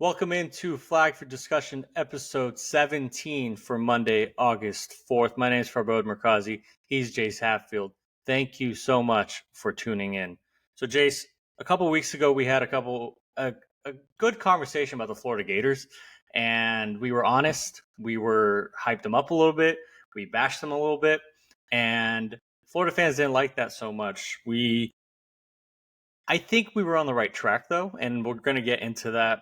Welcome into Flag for Discussion, episode 17 for Monday, August 4th. My name is Farbod Merkazi. He's Jace Hatfield. Thank you so much for tuning in. So, Jace, a couple weeks ago, we had a good conversation about the Florida Gators, and we were honest. We were hyped them up a little bit. We bashed them a little bit, and Florida fans didn't like that so much. I think we were on the right track, though, and we're going to get into that.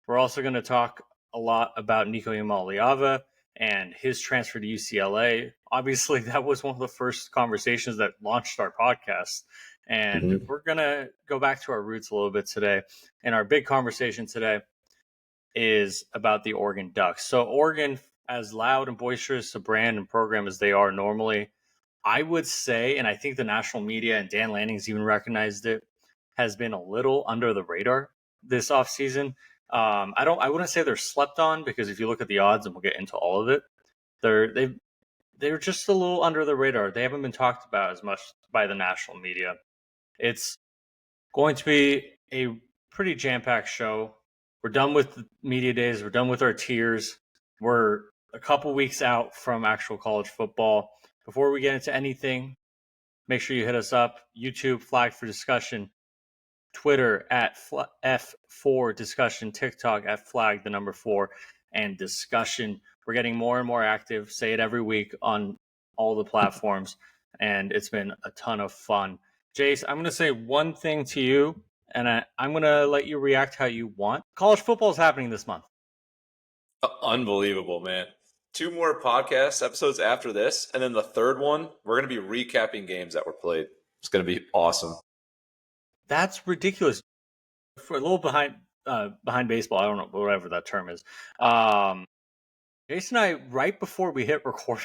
We're also going to talk a lot about Nico Iamaleava and his transfer to UCLA. Obviously, that was one of the first conversations that launched our podcast. And we're going to go back to our roots a little bit today. And our big conversation today is about the Oregon Ducks. So Oregon, as loud and boisterous a brand and program as they are normally, I would say, and I think the national media and Dan Lanning's even recognized it, has been a little under the radar this offseason. I wouldn't say they're slept on, because if you look at the odds, and we'll get into all of it, they're just a little under the radar. They haven't been talked about as much by the national media. It's going to be a pretty jam-packed show. We're done with the media days. We're done with our tiers. We're a couple weeks out from actual college football. Before we get into anything, make sure you hit us up. YouTube, Flag for Discussion. Twitter at F4Discussion, TikTok at Flag, the number 4, and Discussion. We're getting more and more active. Say it every week on all the platforms, and it's been a ton of fun. Jace, I'm going to say one thing to you, and I'm going to let you react how you want. College football is happening this month. Unbelievable, man. 2 more podcast episodes after this, and then the third one, we're going to be recapping games that were played. It's going to be awesome. That's ridiculous. For a little behind baseball, I don't know, whatever that term is. Jason and I, right before we hit record,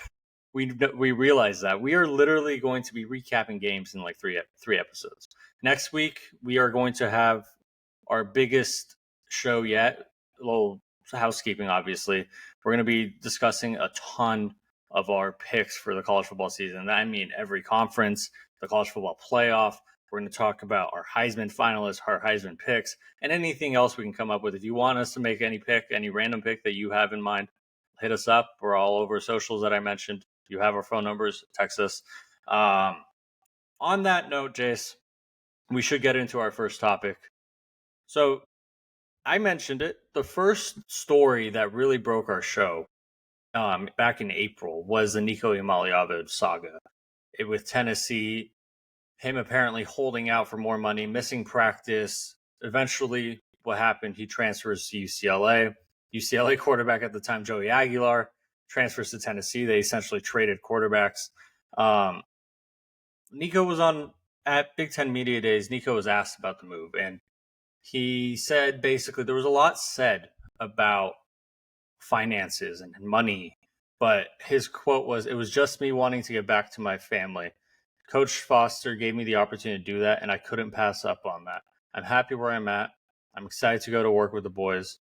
we realized that we are literally going to be recapping games in like three episodes. Next week, we are going to have our biggest show yet. A little housekeeping, obviously. We're going to be discussing a ton of our picks for the college football season. I mean, every conference, the college football playoff. We're going to talk about our Heisman finalists, our Heisman picks, and anything else we can come up with. If you want us to make any random pick that you have in mind, hit us up. We're all over socials that I mentioned. You have our phone numbers. Text us. On that note, Jace, we should get into our first topic. So I mentioned it. The first story that really broke our show back in April was the Nico Iamaleava saga with Tennessee. Him apparently holding out for more money, missing practice. Eventually, what happened? He transfers to UCLA. UCLA quarterback at the time, Joey Aguilar, transfers to Tennessee. They essentially traded quarterbacks. Nico was at Big Ten Media Days. Nico was asked about the move, and he said basically there was a lot said about finances and money, but his quote was, "It was just me wanting to get back to my family. Coach Foster gave me the opportunity to do that, and I couldn't pass up on that. I'm happy where I'm at. I'm excited to go to work with the boys."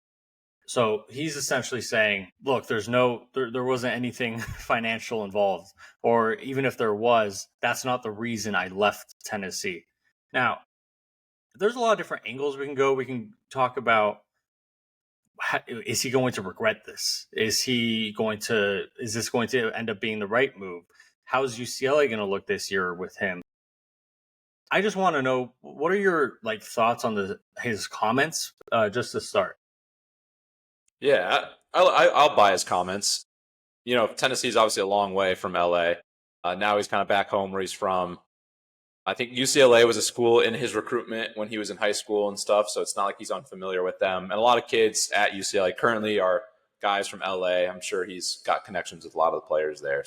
So he's essentially saying, look, there wasn't anything financial involved, or even if there was, that's not the reason I left Tennessee. Now, there's a lot of different angles we can go. We can talk about, is he going to regret this? Is this going to end up being the right move? How's UCLA going to look this year with him? I just want to know, what are your thoughts on his comments, just to start? Yeah, I'll buy his comments. You know, Tennessee's obviously a long way from LA. Now he's kind of back home where he's from. I think UCLA was a school in his recruitment when he was in high school and stuff, so it's not like he's unfamiliar with them. And a lot of kids at UCLA currently are guys from LA. I'm sure he's got connections with a lot of the players there.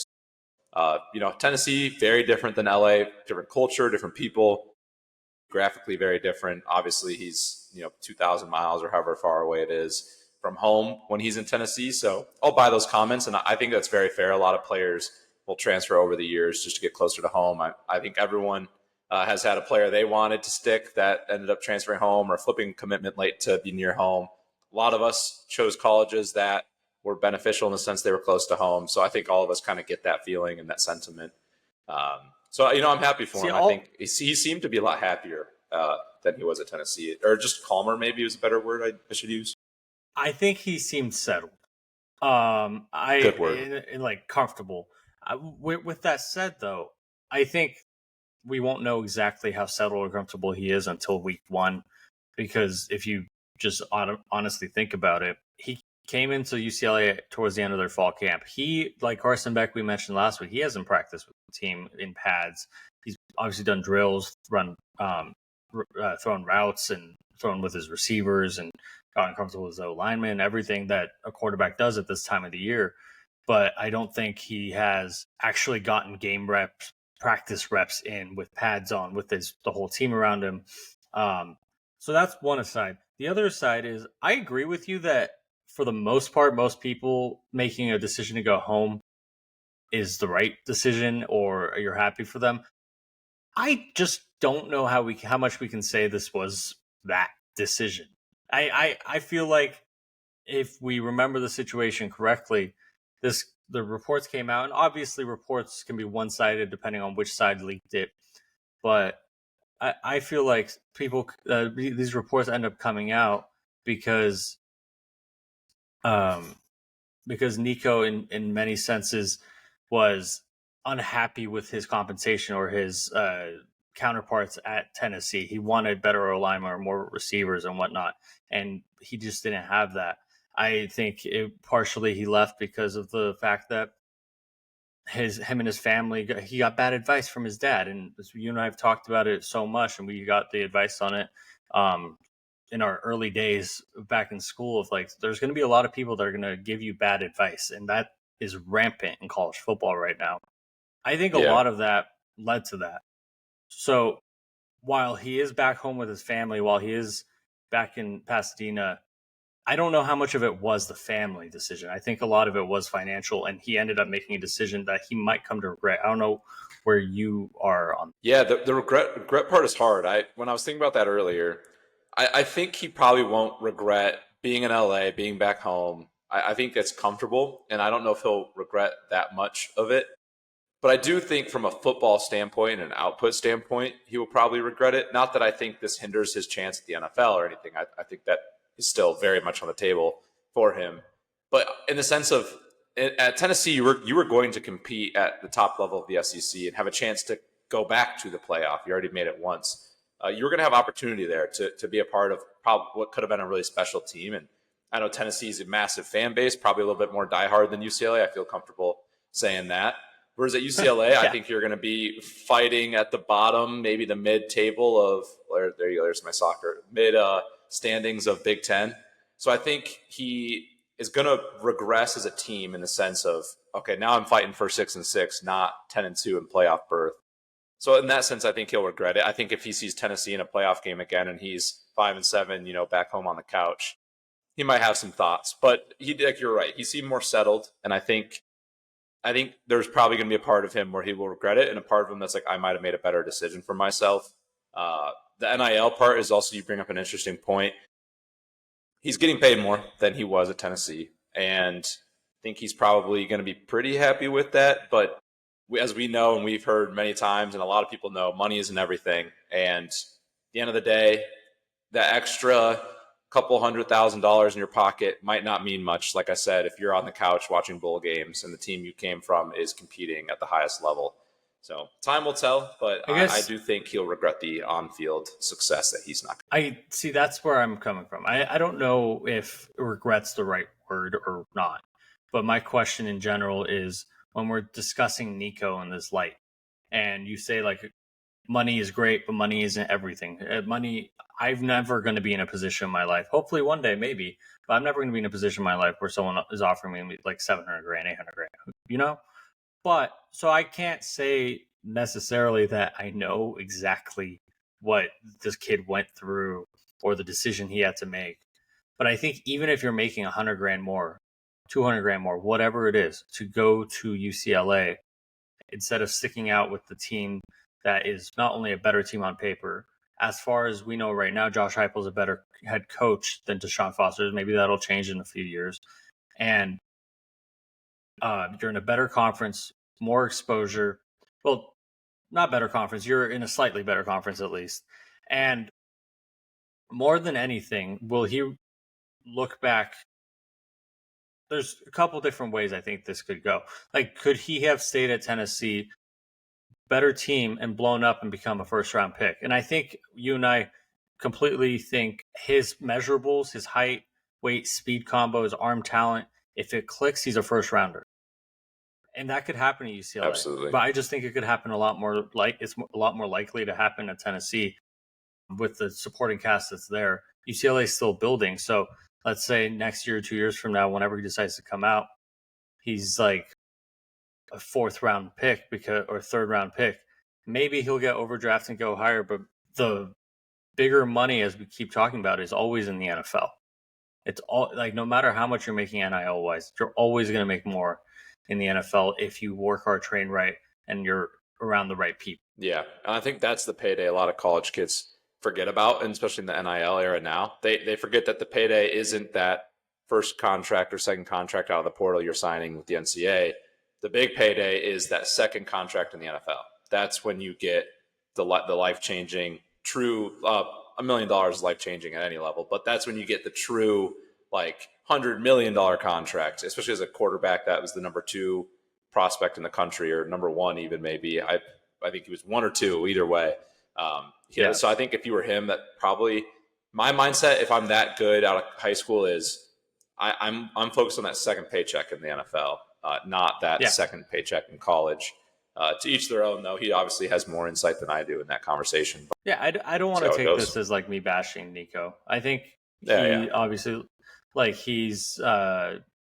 Tennessee, very different than LA, different culture, different people, graphically very different. Obviously, he's 2,000 miles or however far away it is from home when he's in Tennessee. So I'll buy those comments, and I think that's very fair. A lot of players will transfer over the years just to get closer to home. I think everyone has had a player they wanted to stick that ended up transferring home or flipping commitment late to be near home. A lot of us chose colleges that were beneficial in the sense they were close to home. So I think all of us kind of get that feeling and that sentiment. I'm happy for him. I think he seemed to be a lot happier than he was at Tennessee, or just calmer, maybe is a better word I should use. I think he seemed settled. Good word. Like comfortable. With that said, though, I think we won't know exactly how settled or comfortable he is until week 1, because if you just honestly think about it, he came into UCLA towards the end of their fall camp. He, like Carson Beck, we mentioned last week, he hasn't practiced with the team in pads. He's obviously done drills, thrown routes, and thrown with his receivers, and gotten comfortable with his linemen, everything that a quarterback does at this time of the year. But I don't think he has actually gotten game reps, practice reps in with pads on, with the whole team around him. So that's one aside. The other side is I agree with you that for the most part, most people making a decision to go home is the right decision, or you're happy for them. I just don't know how much we can say this was that decision. I feel like if we remember the situation correctly, the reports came out, and obviously reports can be one sided depending on which side leaked it. But I feel like these reports end up coming out because because Nico in many senses was unhappy with his compensation or his counterparts at Tennessee. He wanted better alignment or more receivers and whatnot, and he just didn't have that. I think partially he left because of the fact that him and his family, he got bad advice from his dad, and you and I have talked about it so much, and we got the advice on it in our early days back in school of like, there's going to be a lot of people that are going to give you bad advice, and that is rampant in college football right now. I think a Yeah. lot of that led to that. So while he is back home with his family, while he is back in Pasadena, I don't know how much of it was the family decision. I think a lot of it was financial, and he ended up making a decision that he might come to regret. I don't know where you are on. Yeah, the regret part is hard. When I was thinking about that earlier, I think he probably won't regret being in LA, being back home. I think that's comfortable, and I don't know if he'll regret that much of it. But I do think from a football standpoint and an output standpoint, he will probably regret it. Not that I think this hinders his chance at the NFL or anything. I think that is still very much on the table for him. But in the sense of at Tennessee, you were going to compete at the top level of the SEC and have a chance to go back to the playoff. You already made it once. You were going to have opportunity there to be a part of probably what could have been a really special team. And I know Tennessee's a massive fan base, probably a little bit more diehard than UCLA. I feel comfortable saying that. Whereas at UCLA, yeah. I think you're going to be fighting at the bottom, maybe the mid table of, there you go, there's my soccer, mid standings of Big Ten. So I think he is going to regress as a team in the sense of, okay, now I'm fighting for 6-6, not 10-2 in playoff berth. So in that sense, I think he'll regret it. I think if he sees Tennessee in a playoff game again and he's 5-7, back home on the couch, he might have some thoughts. But you're right. He seemed more settled, and I think there's probably going to be a part of him where he will regret it, and a part of him that's like, I might have made a better decision for myself. The NIL part is also, you bring up an interesting point. He's getting paid more than he was at Tennessee, and I think he's probably going to be pretty happy with that. But as we know, and we've heard many times, and a lot of people know, money isn't everything. And at the end of the day, that extra couple $100,000 in your pocket might not mean much. Like I said, if you're on the couch watching bowl games and the team you came from is competing at the highest level. So time will tell, but I do think he'll regret the on-field success that he's not. I see. That's where I'm coming from. I don't know if regret's the right word or not, but my question in general is, when we're discussing Nico in this light, and you say like, money is great, but money isn't everything. I'm never going to be in a position in my life, hopefully one day, maybe, but I'm never going to be in a position in my life where someone is offering me like 700 grand, 800 grand, But so I can't say necessarily that I know exactly what this kid went through or the decision he had to make. But I think even if you're making 100 grand more, 200 grand more, whatever it is, to go to UCLA instead of sticking out with the team that is not only a better team on paper, as far as we know right now, Josh Heupel is a better head coach than DeShaun Foster. Maybe that'll change in a few years. And you're in a better conference, more exposure. Well, not better conference. You're in a slightly better conference at least. And more than anything, will he look back, there's a couple different ways I think this could go. Like, could he have stayed at Tennessee, better team, and blown up and become a first-round pick? And I think you and I completely think his measurables, his height, weight, speed combo, his arm talent, if it clicks, he's a first-rounder. And that could happen at UCLA. Absolutely. But I just think it could happen a lot more. It's a lot more likely to happen at Tennessee with the supporting cast that's there. UCLA is still building. So let's say next year, 2 years from now, whenever he decides to come out, he's like a fourth-round pick or third-round pick. Maybe he'll get overdrafted and go higher, but the bigger money, as we keep talking about, is always in the NFL. It's all like, no matter how much you're making NIL wise, you're always going to make more in the NFL if you work hard, train right, and you're around the right people. Yeah, and I think that's the payday a lot of college kids forget about, and especially in the NIL era now. They forget that the payday isn't that first contract or second contract out of the portal you're signing with the NCAA. The big payday is that second contract in the NFL. That's when you get the life-changing, true $1 million is life-changing at any level, but that's when you get the true like $100 million contract, especially as a quarterback that was the number 2 prospect in the country, or number 1 even maybe. I think he was 1 or 2 either way. So I think if you were him, that probably my mindset, if I'm that good out of high school, is I'm focused on that second paycheck in the NFL, not that second paycheck in college. To each their own, though. He obviously has more insight than I do in that conversation. I don't want to take this as like me bashing Nico. I think obviously, like, he's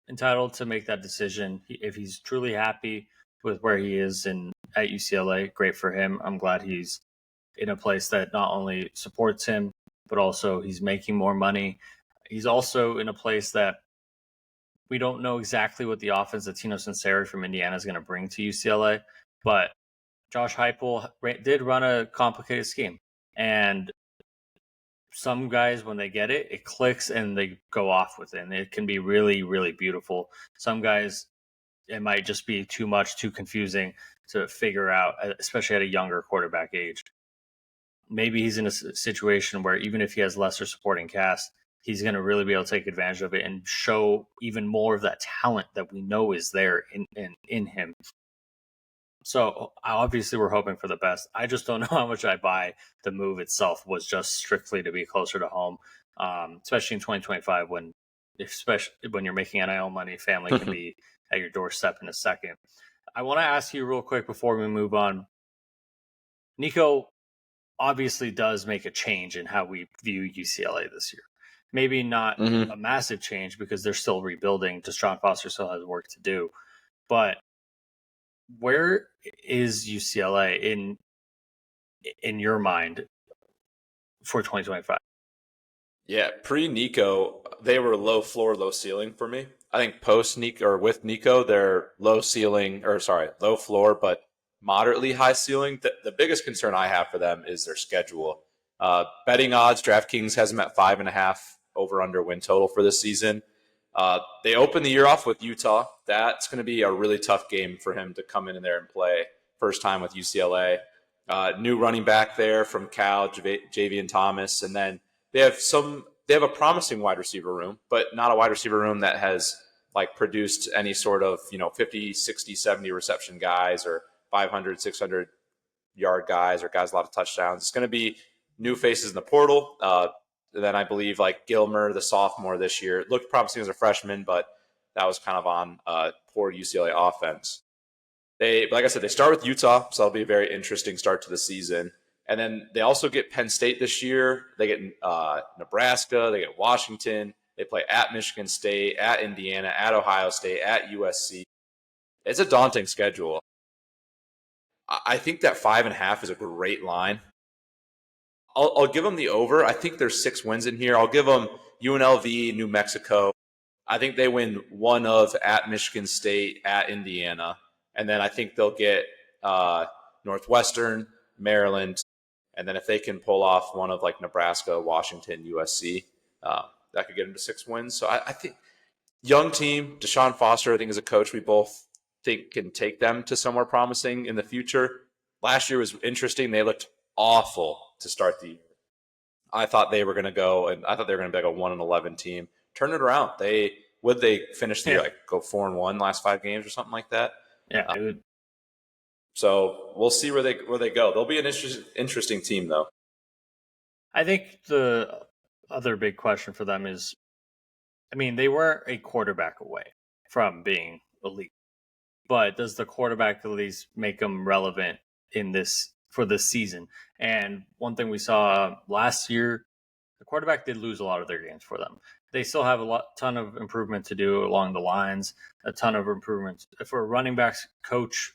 entitled to make that decision. If he's truly happy with where he is at UCLA, great for him. I'm glad he's in a place that not only supports him, but also he's making more money. He's also in a place that we don't know exactly what the offense that Tino Sunseri from Indiana is going to bring to UCLA, but Josh Heupel did run a complicated scheme. And some guys, when they get it, it clicks and they go off with it. And it can be really, really beautiful. Some guys, it might just be too much, too confusing to figure out, especially at a younger quarterback age. Maybe he's in a situation where even if he has lesser supporting cast, he's going to really be able to take advantage of it and show even more of that talent that we know is there in him. So obviously we're hoping for the best. I just don't know how much I buy the move itself was just strictly to be closer to home, especially in 2025 especially when you're making NIL money, family can be at your doorstep in a second. I want to ask you real quick before we move on. Nico obviously does make a change in how we view UCLA this year. Maybe not a massive change because they're still rebuilding. DeShaun Foster still has work to do. But where is UCLA in your mind for 2025? Yeah, pre-Nico, they were low floor, low ceiling for me. I think post-Nico or with Nico, they're low floor, but moderately high ceiling. The biggest concern I have for them is their schedule. Betting odds, DraftKings has them at 5.5 over/under win total for this season. They open the year off with Utah. That's going to be a really tough game for him to come in there and play first time with UCLA. New running back there from Cal, Javian Thomas, and then they have a promising wide receiver room, but not a wide receiver room that has like produced any sort of 50, 60, 70 reception guys or 500, 600 yard guys or guys a lot of touchdowns. It's going to be new faces in the portal. Then I believe like Gilmer, the sophomore this year, looked promising as a freshman, but that was kind of on poor UCLA offense. Like I said, they start with Utah, so that'll be a very interesting start to the season. And then they also get Penn State this year. They get Nebraska. They get Washington. They play at Michigan State, at Indiana, at Ohio State, at USC. It's a daunting schedule. I think that 5.5 is a great line. I'll give them the over. I think there's 6 wins in here. I'll give them UNLV, New Mexico. I think they win one of at Michigan State, at Indiana. And then I think they'll get Northwestern, Maryland. And then if they can pull off one of like Nebraska, Washington, USC, that could get them to 6 wins. So I think young team, DeShaun Foster, I think as a coach, we both think can take them to somewhere promising in the future. Last year was interesting. They looked awful to start the year. I thought they were going to be like a 1-11 team. turn it around. They finish the year like go 4-1 last 5 games or something like that. Yeah. So we'll see where they go. They'll be an interesting team though. I think the other big question for them is, I mean, they were a quarterback away from being elite, but does the quarterback at least make them relevant for this season? And one thing we saw last year, the quarterback did lose a lot of their games for them. They still have ton of improvement to do along the lines, a ton of improvements. For a running backs coach,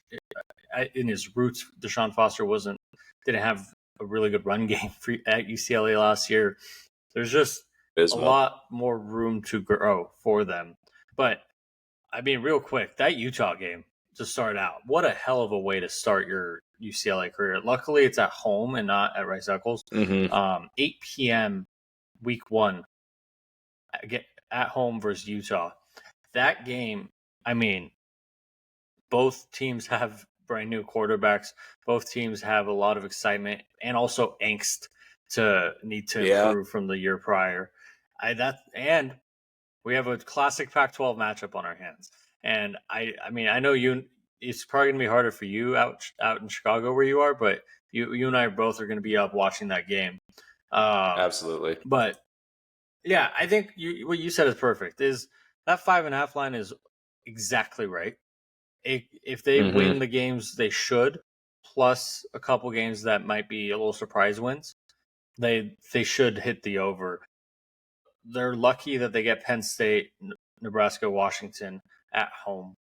in his roots, DeShaun Foster didn't have a really good run game at UCLA last year. There's just a lot more room to grow for them. But I mean, real quick, that Utah game to start out, what a hell of a way to start your UCLA career. Luckily, it's at home and not at Rice Eccles. 8 p.m. week 1 at home versus Utah. That game, I mean, both teams have brand new quarterbacks. Both teams have a lot of excitement and also angst to need to improve from the year prior. And we have a classic Pac-12 matchup on our hands. And I mean, I know it's probably going to be harder for you out in Chicago where you are, but you and I both are going to be up watching that game. Absolutely. But yeah, I think what you said is perfect. Is that 5.5 line is exactly right. If they win the games they should, plus a couple games that might be a little surprise wins, they should hit the over. They're lucky that they get Penn State, Nebraska, Washington at home.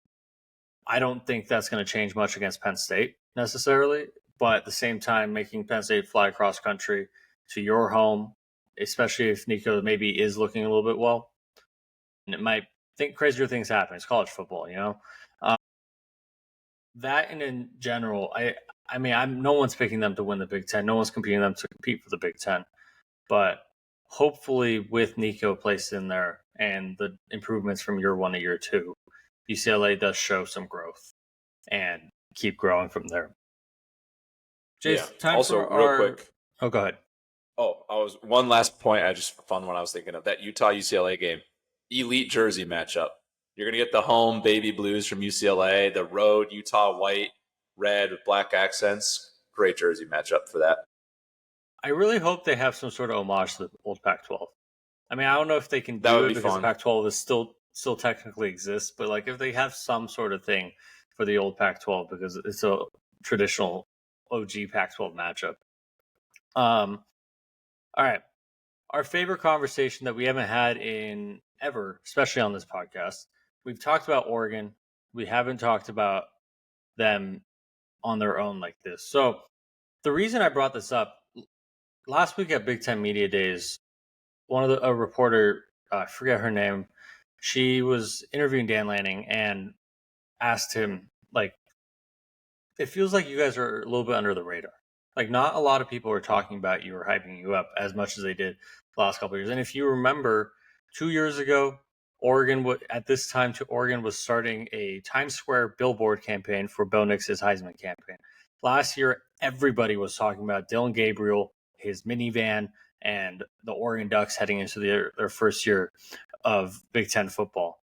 I don't think that's going to change much against Penn State necessarily, but at the same time, making Penn State fly cross country to your home, especially if Nico maybe is looking a little bit well, and it might think crazier things happen. It's college football, you know. That and in general, I mean, no one's picking them to win the Big Ten. No one's competing them to compete for the Big Ten, but hopefully with Nico placed in there and the improvements from year 1 to year 2, UCLA does show some growth and keep growing from there. Jace, time also, for real quick. Oh, go ahead. One last point. I just found one I was thinking of. That Utah UCLA game, elite jersey matchup. You're gonna get the home baby blues from UCLA, the road Utah white, red with black accents. Great jersey matchup for that. I really hope they have some sort of homage to the old Pac-12. I mean, I don't know if they can do it because the Pac-12 is still technically exists, but like if they have some sort of thing for the old Pac-12 because it's a traditional OG Pac-12 matchup. All right. Our favorite conversation that we haven't had in ever, especially on this podcast. We've talked about Oregon. We haven't talked about them on their own like this. So the reason I brought this up, last week at Big Ten Media Days, a reporter, I forget her name, she was interviewing Dan Lanning and asked him, like, it feels like you guys are a little bit under the radar. Like, not a lot of people are talking about you or hyping you up as much as they did the last couple of years. And if you remember, 2 years ago, Oregon was starting a Times Square billboard campaign for Bo Nix's Heisman campaign. Last year, everybody was talking about Dylan Gabriel, his minivan, and the Oregon Ducks heading into their first year of Big Ten football.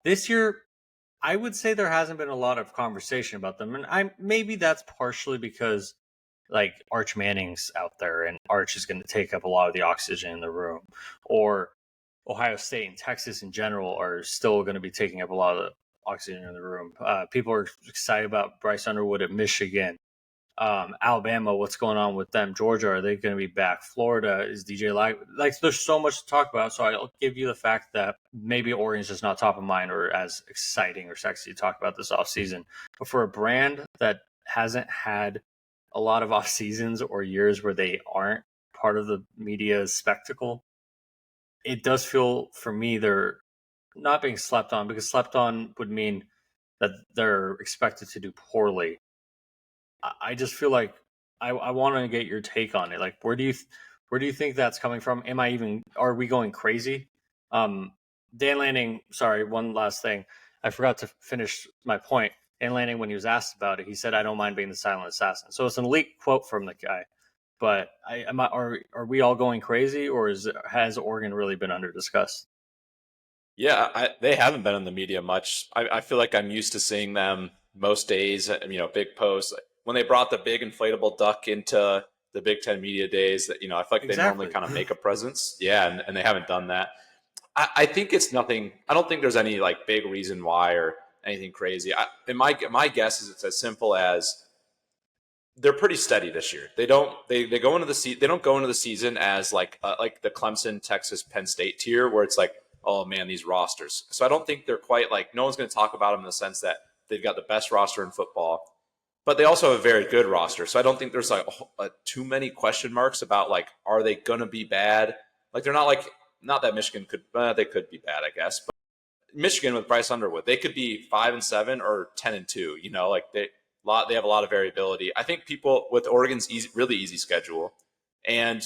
This year, I would say there hasn't been a lot of conversation about them. And maybe that's partially because like Arch Manning's out there and Arch is going to take up a lot of the oxygen in the room, or Ohio State and Texas in general are still going to be taking up a lot of the oxygen in the room. People are excited about Bryce Underwood at Michigan. Alabama, what's going on with them? Georgia, are they going to be back? Florida, is DJ Lagway? Like, there's so much to talk about. So I'll give you the fact that maybe Oregon's just not top of mind or as exciting or sexy to talk about this offseason. But for a brand that hasn't had a lot of off seasons or years where they aren't part of the media's spectacle, it does feel for me they're not being slept on, because slept on would mean that they're expected to do poorly. I just feel like I want to get your take on it. Like, where do you think that's coming from? Are we going crazy? Dan Lanning, sorry, one last thing. I forgot to finish my point. Dan Lanning, when he was asked about it, he said, "I don't mind being the silent assassin." So it's an elite quote from the guy. But are we all going crazy, or has Oregon really been under discussed? Yeah, they haven't been in the media much. I feel like I'm used to seeing them most days, big posts. When they brought the big inflatable duck into the Big Ten media days, that I feel like they normally Exactly. kind of make a presence. Yeah, and they haven't done that. I think it's nothing. I don't think there's any like big reason why or anything crazy. And my guess is it's as simple as they're pretty steady this year. They go into they don't go into the season as like the Clemson, Texas, Penn State tier where it's like, oh man, these rosters. So I don't think they're quite like, no one's going to talk about them in the sense that they've got the best roster in football, but they also have a very good roster. So I don't think there's like too many question marks about like, are they going to be bad? Like they're not like, not that Michigan could, they could be bad, I guess. But Michigan with Bryce Underwood, they could be 5-7 or 10-2. Like they have a lot of variability. I think people with Oregon's really easy schedule and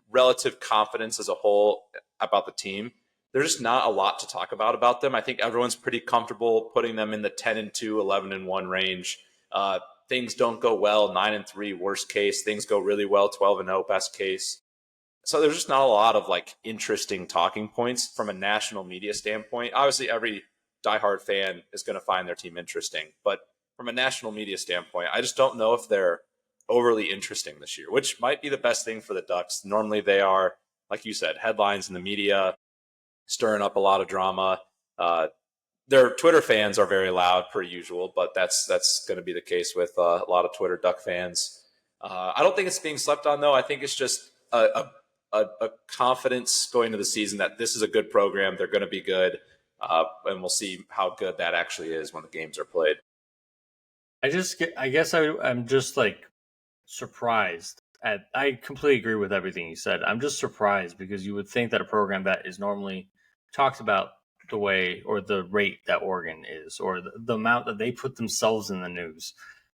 relative confidence as a whole about the team, there's just not a lot to talk about them. I think everyone's pretty comfortable putting them in the 10-2, 11-1 range. Things don't go well, 9-3 worst case. Things go really well, 12-0 best case. So there's just not a lot of like interesting talking points from a national media standpoint. Obviously, every diehard fan is going to find their team interesting, but from a national media standpoint, I just don't know if they're overly interesting this year, which might be the best thing for the Ducks. Normally, they are, like you said, headlines in the media, stirring up a lot of drama. Their Twitter fans are very loud, per usual, but that's going to be the case with a lot of Twitter Duck fans. I don't think it's being slept on, though. I think it's just a confidence going into the season that this is a good program. They're going to be good. And we'll see how good that actually is when the games are played. I guess I'm just like surprised I completely agree with everything you said. I'm just surprised because you would think that a program that is normally talked about the way or the rate that Oregon is, or the amount that they put themselves in the news,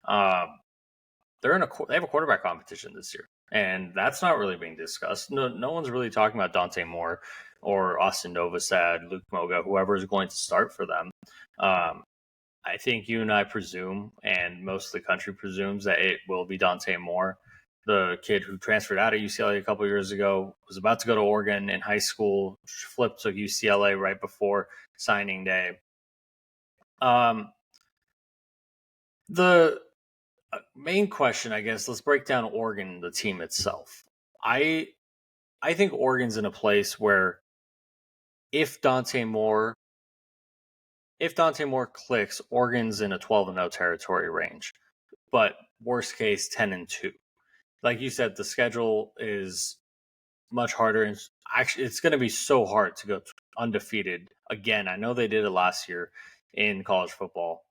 they have a quarterback competition this year, and that's not really being discussed. No one's really talking about Dante Moore or Austin Novosad, Luke Moga, whoever is going to start for them. I think you and I presume, and most of the country presumes, that it will be Dante Moore, the kid who transferred out of UCLA a couple years ago, was about to go to Oregon in high school, flipped to UCLA right before signing day. The main question, I guess, let's break down Oregon, the team itself. I think Oregon's in a place where if Dante Moore clicks, Oregon's in a 12-0 territory range. But worst case, 10-2. Like you said, the schedule is much harder, and actually, it's going to be so hard to go undefeated again. I know they did it last year in college football.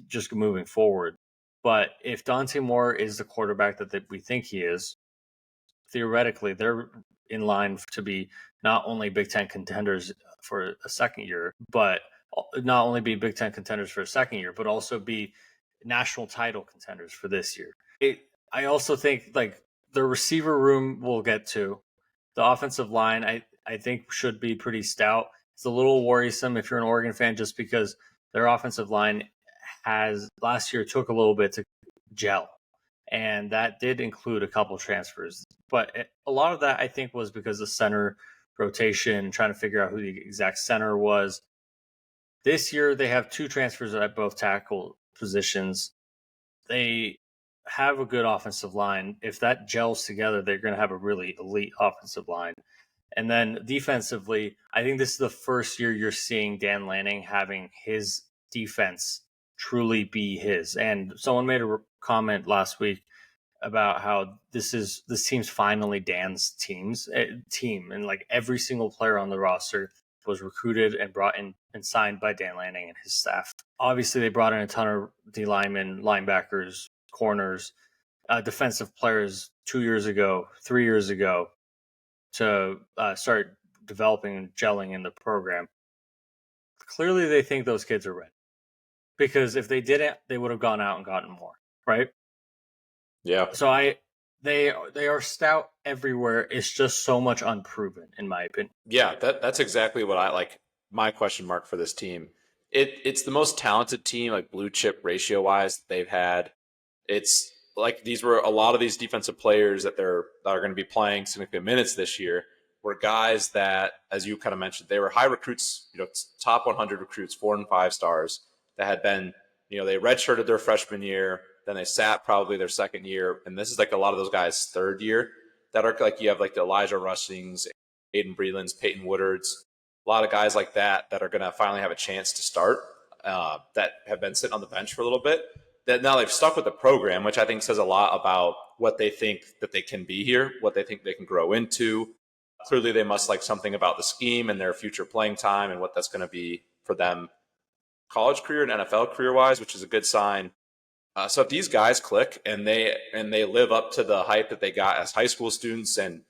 Just moving forward, but if Dante Moore is the quarterback that we think he is, theoretically, they're in line to be not only Big Ten contenders for a second year, but not only be Big Ten contenders for a second year, but also be national title contenders for this year. I also think like the receiver room we'll get to. The offensive line, I think, should be pretty stout. It's a little worrisome if you're an Oregon fan just because their offensive line has last year took a little bit to gel. And that did include a couple transfers. But a lot of that, I think, was because of center rotation, trying to figure out who the exact center was. This year, they have two transfers at both tackle positions. They have a good offensive line. If that gels together, they're going to have a really elite offensive line. And then defensively, I think this is the first year you're seeing Dan Lanning having his defense truly be his. And someone made a comment last week about how this team's finally Dan's team, and like every single player on the roster was recruited and brought in and signed by Dan Lanning and his staff. Obviously, they brought in a ton of D linemen, linebackers, corners, defensive players 2 years ago, 3 years ago to start developing and gelling in the program. Clearly, they think those kids are ready because if they didn't, they would have gone out and gotten more, right? Yeah. So they are stout everywhere. It's just so much unproven, in my opinion. Yeah, that's exactly what I like. My question mark for this team. It's the most talented team, like blue chip ratio wise, they've had. It's like these were a lot of these defensive players that are going to be playing significant minutes this year were guys that, as you kind of mentioned, they were high recruits, top 100 recruits, 4 and 5 stars that had been, they redshirted their freshman year, then they sat probably their second year. And this is like a lot of those guys' third year that are like, you have like the Elijah Rushings, Aiden Breelands, Peyton Woodards, a lot of guys like that are going to finally have a chance to start that have been sitting on the bench for a little bit. That now they've stuck with the program, which I think says a lot about what they think that they can be here, what they think they can grow into. Clearly, they must like something about the scheme and their future playing time and what that's going to be for them, college career and NFL career wise, which is a good sign. So if these guys click and they live up to the hype that they got as high school students, and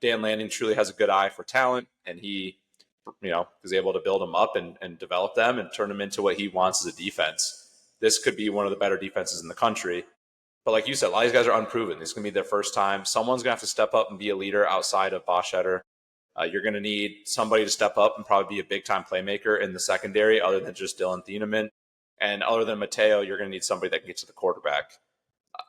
Dan Lanning truly has a good eye for talent, and he is able to build them up and develop them and turn them into what he wants as a defense. This could be one of the better defenses in the country. But like you said, a lot of these guys are unproven. This is going to be their first time. Someone's going to have to step up and be a leader outside of Boschetter. You're going to need somebody to step up and probably be a big-time playmaker in the secondary other than just Dylan Thieneman. And other than Mateo, you're going to need somebody that can get to the quarterback.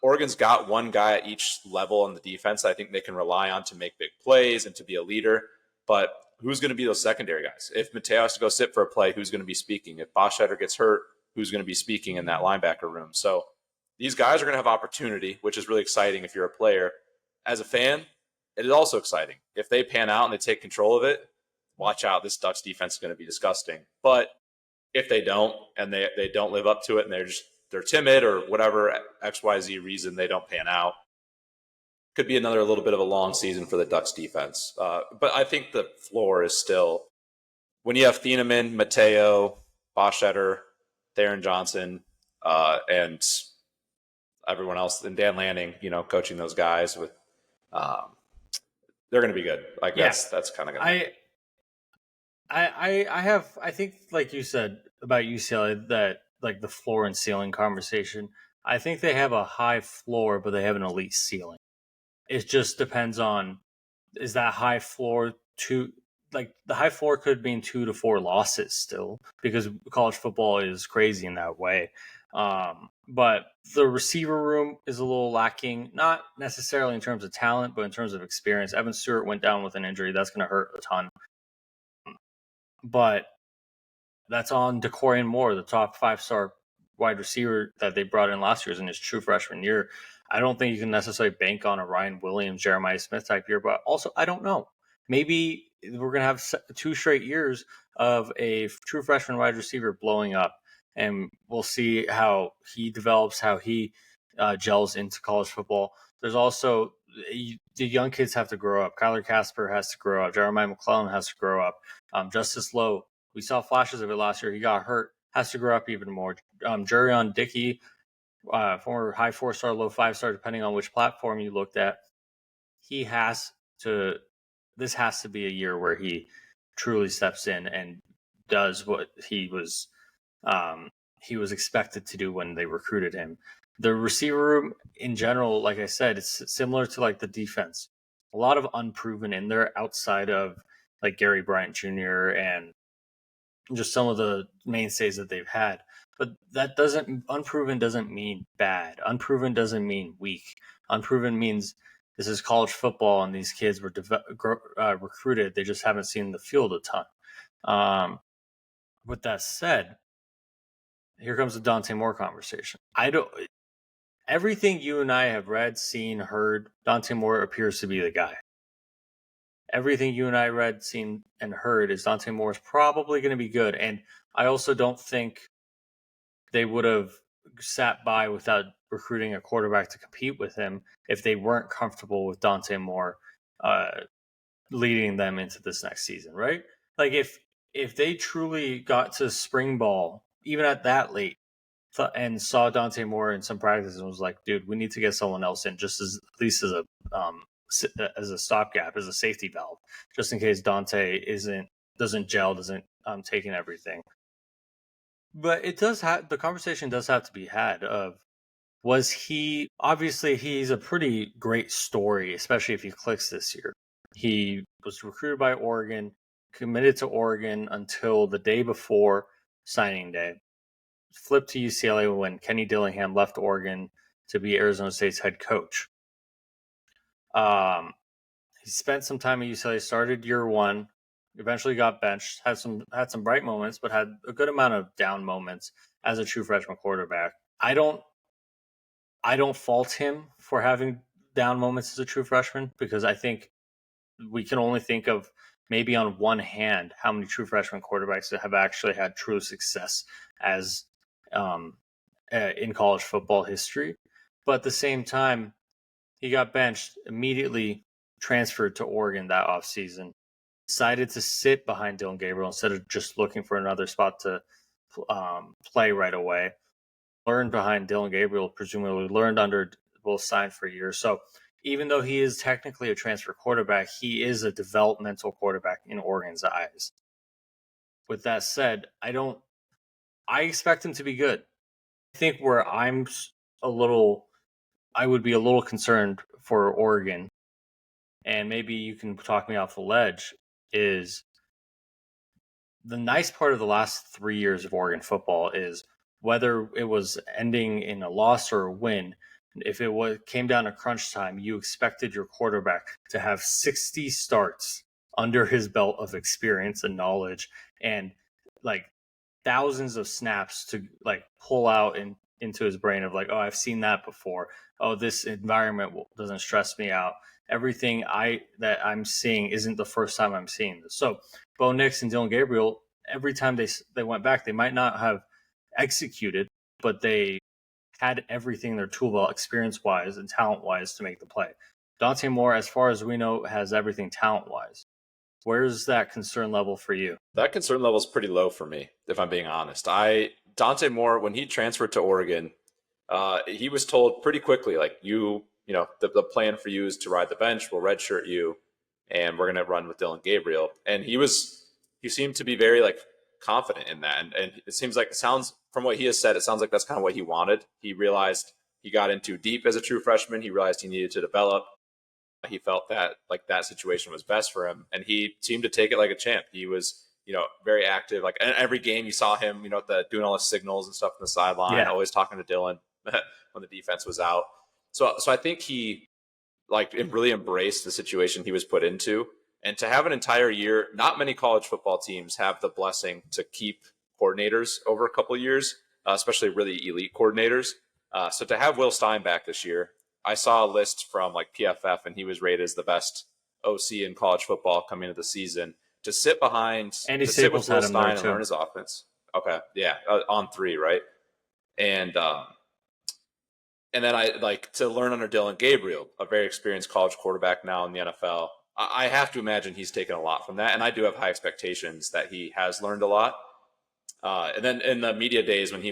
Oregon's got one guy at each level on the defense that I think they can rely on to make big plays and to be a leader. But who's going to be those secondary guys? If Mateo has to go sit for a play, who's going to be speaking? If Boschetter gets hurt, who's going to be speaking in that linebacker room? So these guys are going to have opportunity, which is really exciting if you're a player. As a fan, it is also exciting. If they pan out and they take control of it, watch out. This Ducks defense is going to be disgusting. But if they don't, and they don't live up to it, and they're timid or whatever XYZ reason they don't pan out, could be another little bit of a long season for the Ducks defense. But I think the floor is still, when you have Thieneman, Mateo, Boschetter, Theron Johnson, and everyone else, and Dan Lanning, coaching those guys with, they're going to be good. Like that's kind of going to. I think, like you said about UCLA, that like the floor and ceiling conversation, I think they have a high floor, but they have an elite ceiling. It just depends on, is that high floor the high floor could mean 2 to 4 losses still, because college football is crazy in that way. But the receiver room is a little lacking, not necessarily in terms of talent, but in terms of experience. Evan Stewart went down with an injury. That's going to hurt a ton. But that's on Dacorian Moore, the top 5-star wide receiver that they brought in last year in his true freshman year. I don't think you can necessarily bank on a Ryan Williams, Jeremiah Smith type year, but also I don't know. Maybe we're going to have 2 straight years of a true freshman wide receiver blowing up, and we'll see how he develops, how he gels into college football. There's also the young kids have to grow up. Kyler Casper has to grow up. Jeremiah McClellan has to grow up. Justice Lowe, we saw flashes of it last year. He got hurt, has to grow up even more. Jurion Dickey, former high 4-star, low 5-star, depending on which platform you looked at. This has to be a year where he truly steps in and does what he was expected to do when they recruited him. The receiver room in general, like I said, it's similar to like the defense. A lot of unproven in there outside of like Gary Bryant Jr. and just some of the mainstays that they've had. But unproven doesn't mean bad. Unproven doesn't mean weak. Unproven means this is college football and these kids were recruited. They just haven't seen the field a ton. With that said, here comes the Dante Moore conversation. Everything you and I have read, seen, heard, Dante Moore appears to be the guy. Everything you and I read, seen, and heard is Dante Moore is probably going to be good. And I also don't think they would have sat by without recruiting a quarterback to compete with him if they weren't comfortable with Dante Moore leading them into this next season, right? Like if they truly got to spring ball, even at that late, and saw Dante Moore in some practices and was like, dude, we need to get someone else in just at least as a stopgap, as a safety valve, just in case Dante doesn't gel, doesn't take in everything. But the conversation does have to be had of, obviously he's a pretty great story, especially if he clicks this year. He was recruited by Oregon, committed to Oregon until the day before signing day, flipped to UCLA when Kenny Dillingham left Oregon to be Arizona State's head coach. He spent some time at UCLA, started year one, eventually got benched, had some bright moments, but had a good amount of down moments as a true freshman quarterback. I don't fault him for having down moments as a true freshman, because I think we can only think of maybe on one hand how many true freshman quarterbacks have actually had true success as in college football history. But at the same time, he got benched, immediately transferred to Oregon that offseason, decided to sit behind Dylan Gabriel instead of just looking for another spot to play right away. Learned behind Dylan Gabriel, presumably learned under both signed for a year. So even though he is technically a transfer quarterback, he is a developmental quarterback in Oregon's eyes. With that said, I expect him to be good. I think where I would be a little concerned for Oregon, and maybe you can talk me off the ledge, is the nice part of the last 3 years of Oregon football is whether it was ending in a loss or a win, if it came down to crunch time, you expected your quarterback to have 60 starts under his belt of experience and knowledge, and like thousands of snaps to like pull out into his brain of like, oh, I've seen that before. Oh, this environment doesn't stress me out. Everything that I'm seeing isn't the first time I'm seeing this. So Bo Nix and Dylan Gabriel, every time they went back, they might not have executed, but they had everything in their tool belt, experience-wise and talent-wise, to make the play. Dante Moore, as far as we know, has everything talent-wise. Where's that concern level for you? That concern level is pretty low for me, if I'm being honest. Dante Moore, when he transferred to Oregon, he was told pretty quickly, like, the plan for you is to ride the bench. We'll redshirt you, and we're going to run with Dylan Gabriel. And he seemed to be very like confident in that. And it sounds from what he has said, it sounds like that's kind of what he wanted. He realized he got in too deep as a true freshman. He realized he needed to develop. He felt that like that situation was best for him, and he seemed to take it like a champ. He was, very active. Like every game, you saw him, doing all the signals and stuff on the sideline, always talking to Dylan when the defense was out. So I think he really embraced the situation he was put into, and to have an entire year. Not many college football teams have the blessing to keep coordinators over a couple of years, especially really elite coordinators. So to have Will Stein back this year. I saw a list from like PFF, and he was rated as the best OC in college football coming into the season. To sit behind, Andy to sit with Staples Will had him there Stein and too. learn his offense. Okay, yeah, on 3, right? And then I to learn under Dylan Gabriel, a very experienced college quarterback now in the NFL. I have to imagine he's taken a lot from that, and I do have high expectations that he has learned a lot. And then in the media days when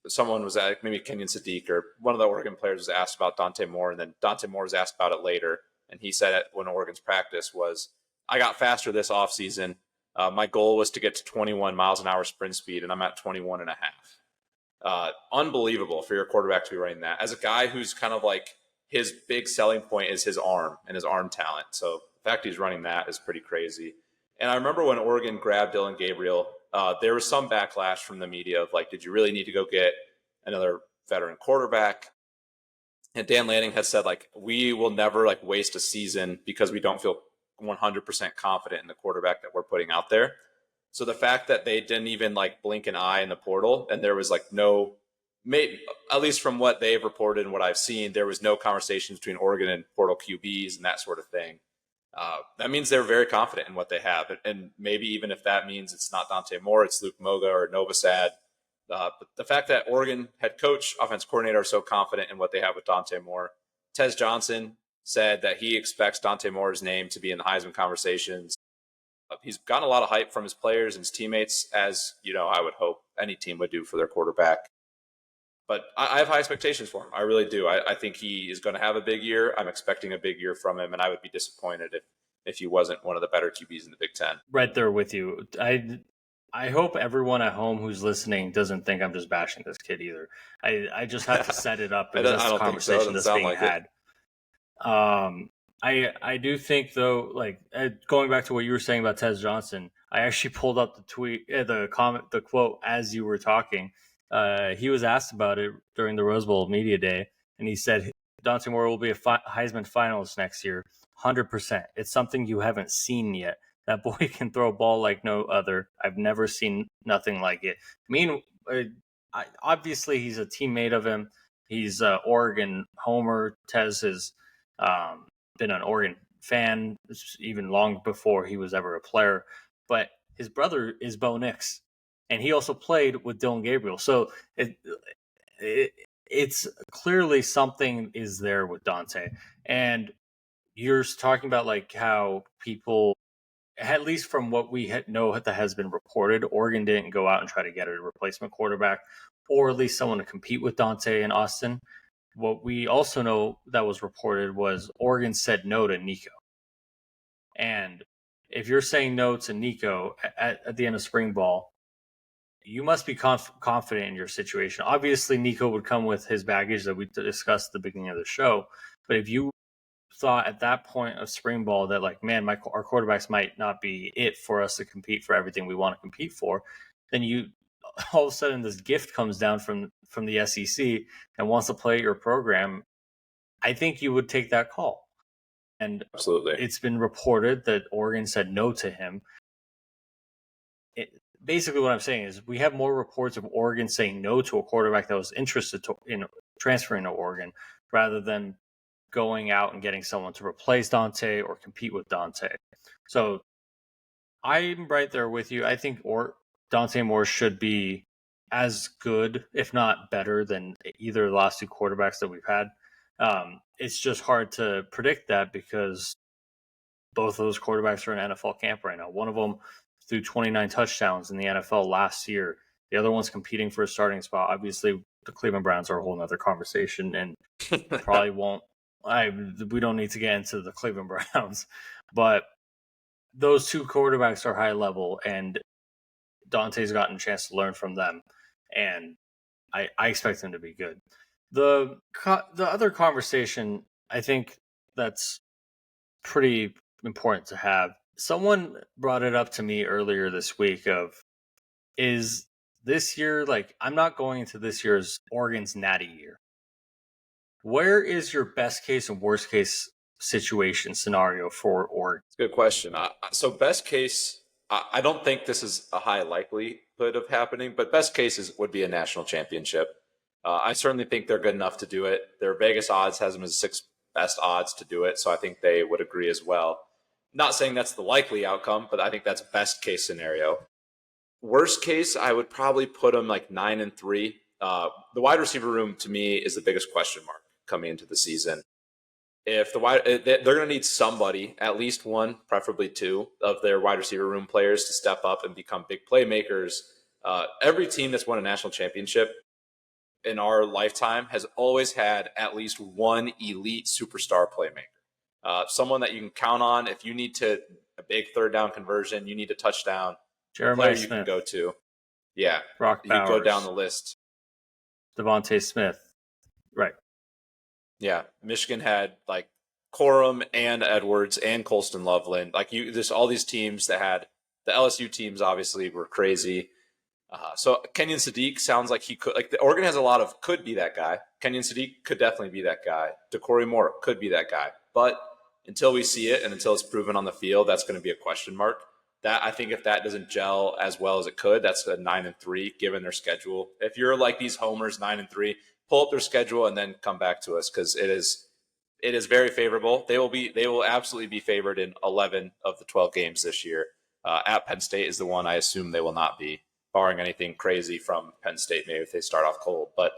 someone was at maybe Kenyon Sadiq or one of the Oregon players was asked about Dante Moore, and then Dante Moore was asked about it later. And he said it when Oregon's practice was, I got faster this offseason. My goal was to get to 21 miles an hour sprint speed, and I'm at 21 and a half. Unbelievable for your quarterback to be running that. As a guy who's kind of like his big selling point is his arm and his arm talent. So the fact he's running that is pretty crazy. And I remember when Oregon grabbed Dylan Gabriel, there was some backlash from the media of like, did you really need to go get another veteran quarterback? And Dan Lanning had said, like, we will never like waste a season because we don't feel 100% confident in the quarterback that we're putting out there. So the fact that they didn't even like blink an eye in the portal, and there was like at least from what they've reported and what I've seen, there was no conversation between Oregon and portal QBs and that sort of thing. That means they're very confident in what they have. And maybe even if that means it's not Dante Moore, it's Luke Moga or Novosad. But the fact that Oregon head coach, offense coordinator are so confident in what they have with Dante Moore. Tez Johnson said that he expects Dante Moore's name to be in the Heisman conversations. He's gotten a lot of hype from his players and his teammates, as I would hope any team would do for their quarterback. But I have high expectations for him. I really do. I think he is going to have a big year. I'm expecting a big year from him, and I would be disappointed if he wasn't one of the better QBs in the Big Ten. Right there with you. I hope everyone at home who's listening doesn't think I'm just bashing this kid either. I just have to set it up because that's the conversation that's being had. I do think though, like going back to what you were saying about Tez Johnson, I actually pulled up the tweet, the quote as you were talking. He was asked about it during the Rose Bowl media day, and he said Dante Moore will be a Heisman finalist next year. 100%. It's something you haven't seen yet. That boy can throw a ball like no other. I've never seen nothing like it. Obviously, he's a teammate of him. He's Oregon homer. Tez has been an Oregon fan even long before he was ever a player. But his brother is Bo Nix, and he also played with Dylan Gabriel. So it's clearly something is there with Dante. And you're talking about like how people, at least from what we know that has been reported, Oregon didn't go out and try to get a replacement quarterback or at least someone to compete with Dante in Austin. What we also know that was reported was Oregon said no to Nico. And if you're saying no to Nico at the end of spring ball, you must be confident in your situation. Obviously, Nico would come with his baggage that we discussed at the beginning of the show. But if you thought at that point of spring ball that like, man, our quarterbacks might not be it for us to compete for everything we want to compete for, then you all of a sudden this gift comes down from the SEC and wants to play your program. I think you would take that call. And absolutely, it's been reported that Oregon said no to him. Basically, what I'm saying is we have more reports of Oregon saying no to a quarterback that was interested in transferring to Oregon rather than going out and getting someone to replace Dante or compete with Dante. So I'm right there with you. I think Dante Moore should be as good, if not better, than either of the last two quarterbacks that we've had. It's just hard to predict that because both of those quarterbacks are in NFL camp right now. One of them threw 29 touchdowns in the NFL last year. The other one's competing for a starting spot. Obviously, the Cleveland Browns are a whole other conversation and probably won't. We don't need to get into the Cleveland Browns, but those two quarterbacks are high level, and Dante's gotten a chance to learn from them, and I expect him to be good. The other conversation, I think that's pretty important to have. Someone brought it up to me earlier this week of, is this year, like, I'm not going into this year's Oregon's natty year. Where is your best case and worst case situation scenario for Oregon? It's a good question. So best case, I don't think this is a high likelihood of happening, but best case would be a national championship. I certainly think they're good enough to do it. Their Vegas odds has them as sixth best odds to do it, so I think they would agree as well. Not saying that's the likely outcome, but I think that's best case scenario. Worst case, I would probably put them like 9-3. The wide receiver room to me is the biggest question mark coming into the season. If they're going to need somebody, at least one, preferably two, of their wide receiver room players to step up and become big playmakers. Every team that's won a national championship in our lifetime has always had at least one elite superstar playmaker. Someone that you can count on if you need a big third down conversion, you need a touchdown. Jeremiah Smith. You can go to. Yeah. Brock Bowers. You go down the list. Devontae Smith. Right. Yeah. Michigan had like Corum and Edwards and Colston Loveland. Like there's all these teams that had the LSU teams obviously were crazy. So Kenyon Sadiq sounds like he could, like the Oregon has a lot of could be that guy. Kenyon Sadiq could definitely be that guy. DeCorey Moore could be that guy. But until we see it and until it's proven on the field, that's going to be a question mark. That I think if that doesn't gel as well as it could, that's a 9-3 given their schedule. If you're like these homers 9-3, pull up their schedule and then come back to us because it is very favorable. They will absolutely be favored in 11 of the 12 games this year. At Penn State is the one I assume they will not be, barring anything crazy from Penn State, maybe if they start off cold. But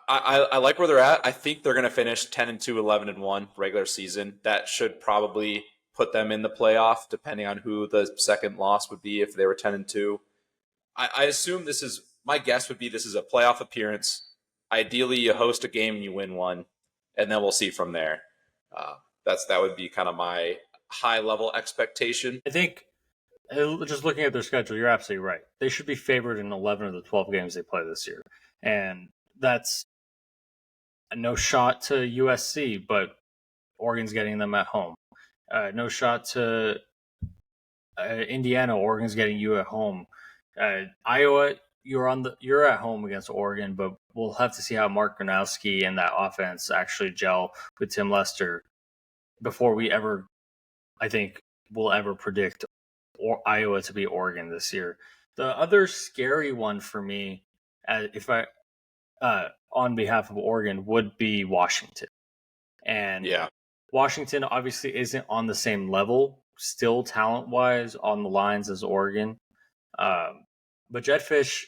I like where they're at. I think they're going to finish 10-2, 11-1 regular season. That should probably put them in the playoff, depending on who the second loss would be if they were 10-2. I assume my guess would be this is a playoff appearance. Ideally, you host a game and you win one, and then we'll see from there. That would be kind of my high-level expectation. I think just looking at their schedule, you're absolutely right. They should be favored in 11 of the 12 games they play this year. And that's no shot to USC, but Oregon's getting them at home. No shot to Indiana, Oregon's getting you at home. Iowa, you're at home against Oregon, but we'll have to see how Mark Gronowski and that offense actually gel with Tim Lester before we ever, I think, will ever predict Iowa to be Oregon this year. The other scary one for me, if I on behalf of Oregon, would be Washington. And Washington obviously isn't on the same level, still talent-wise, on the lines as Oregon. But Jetfish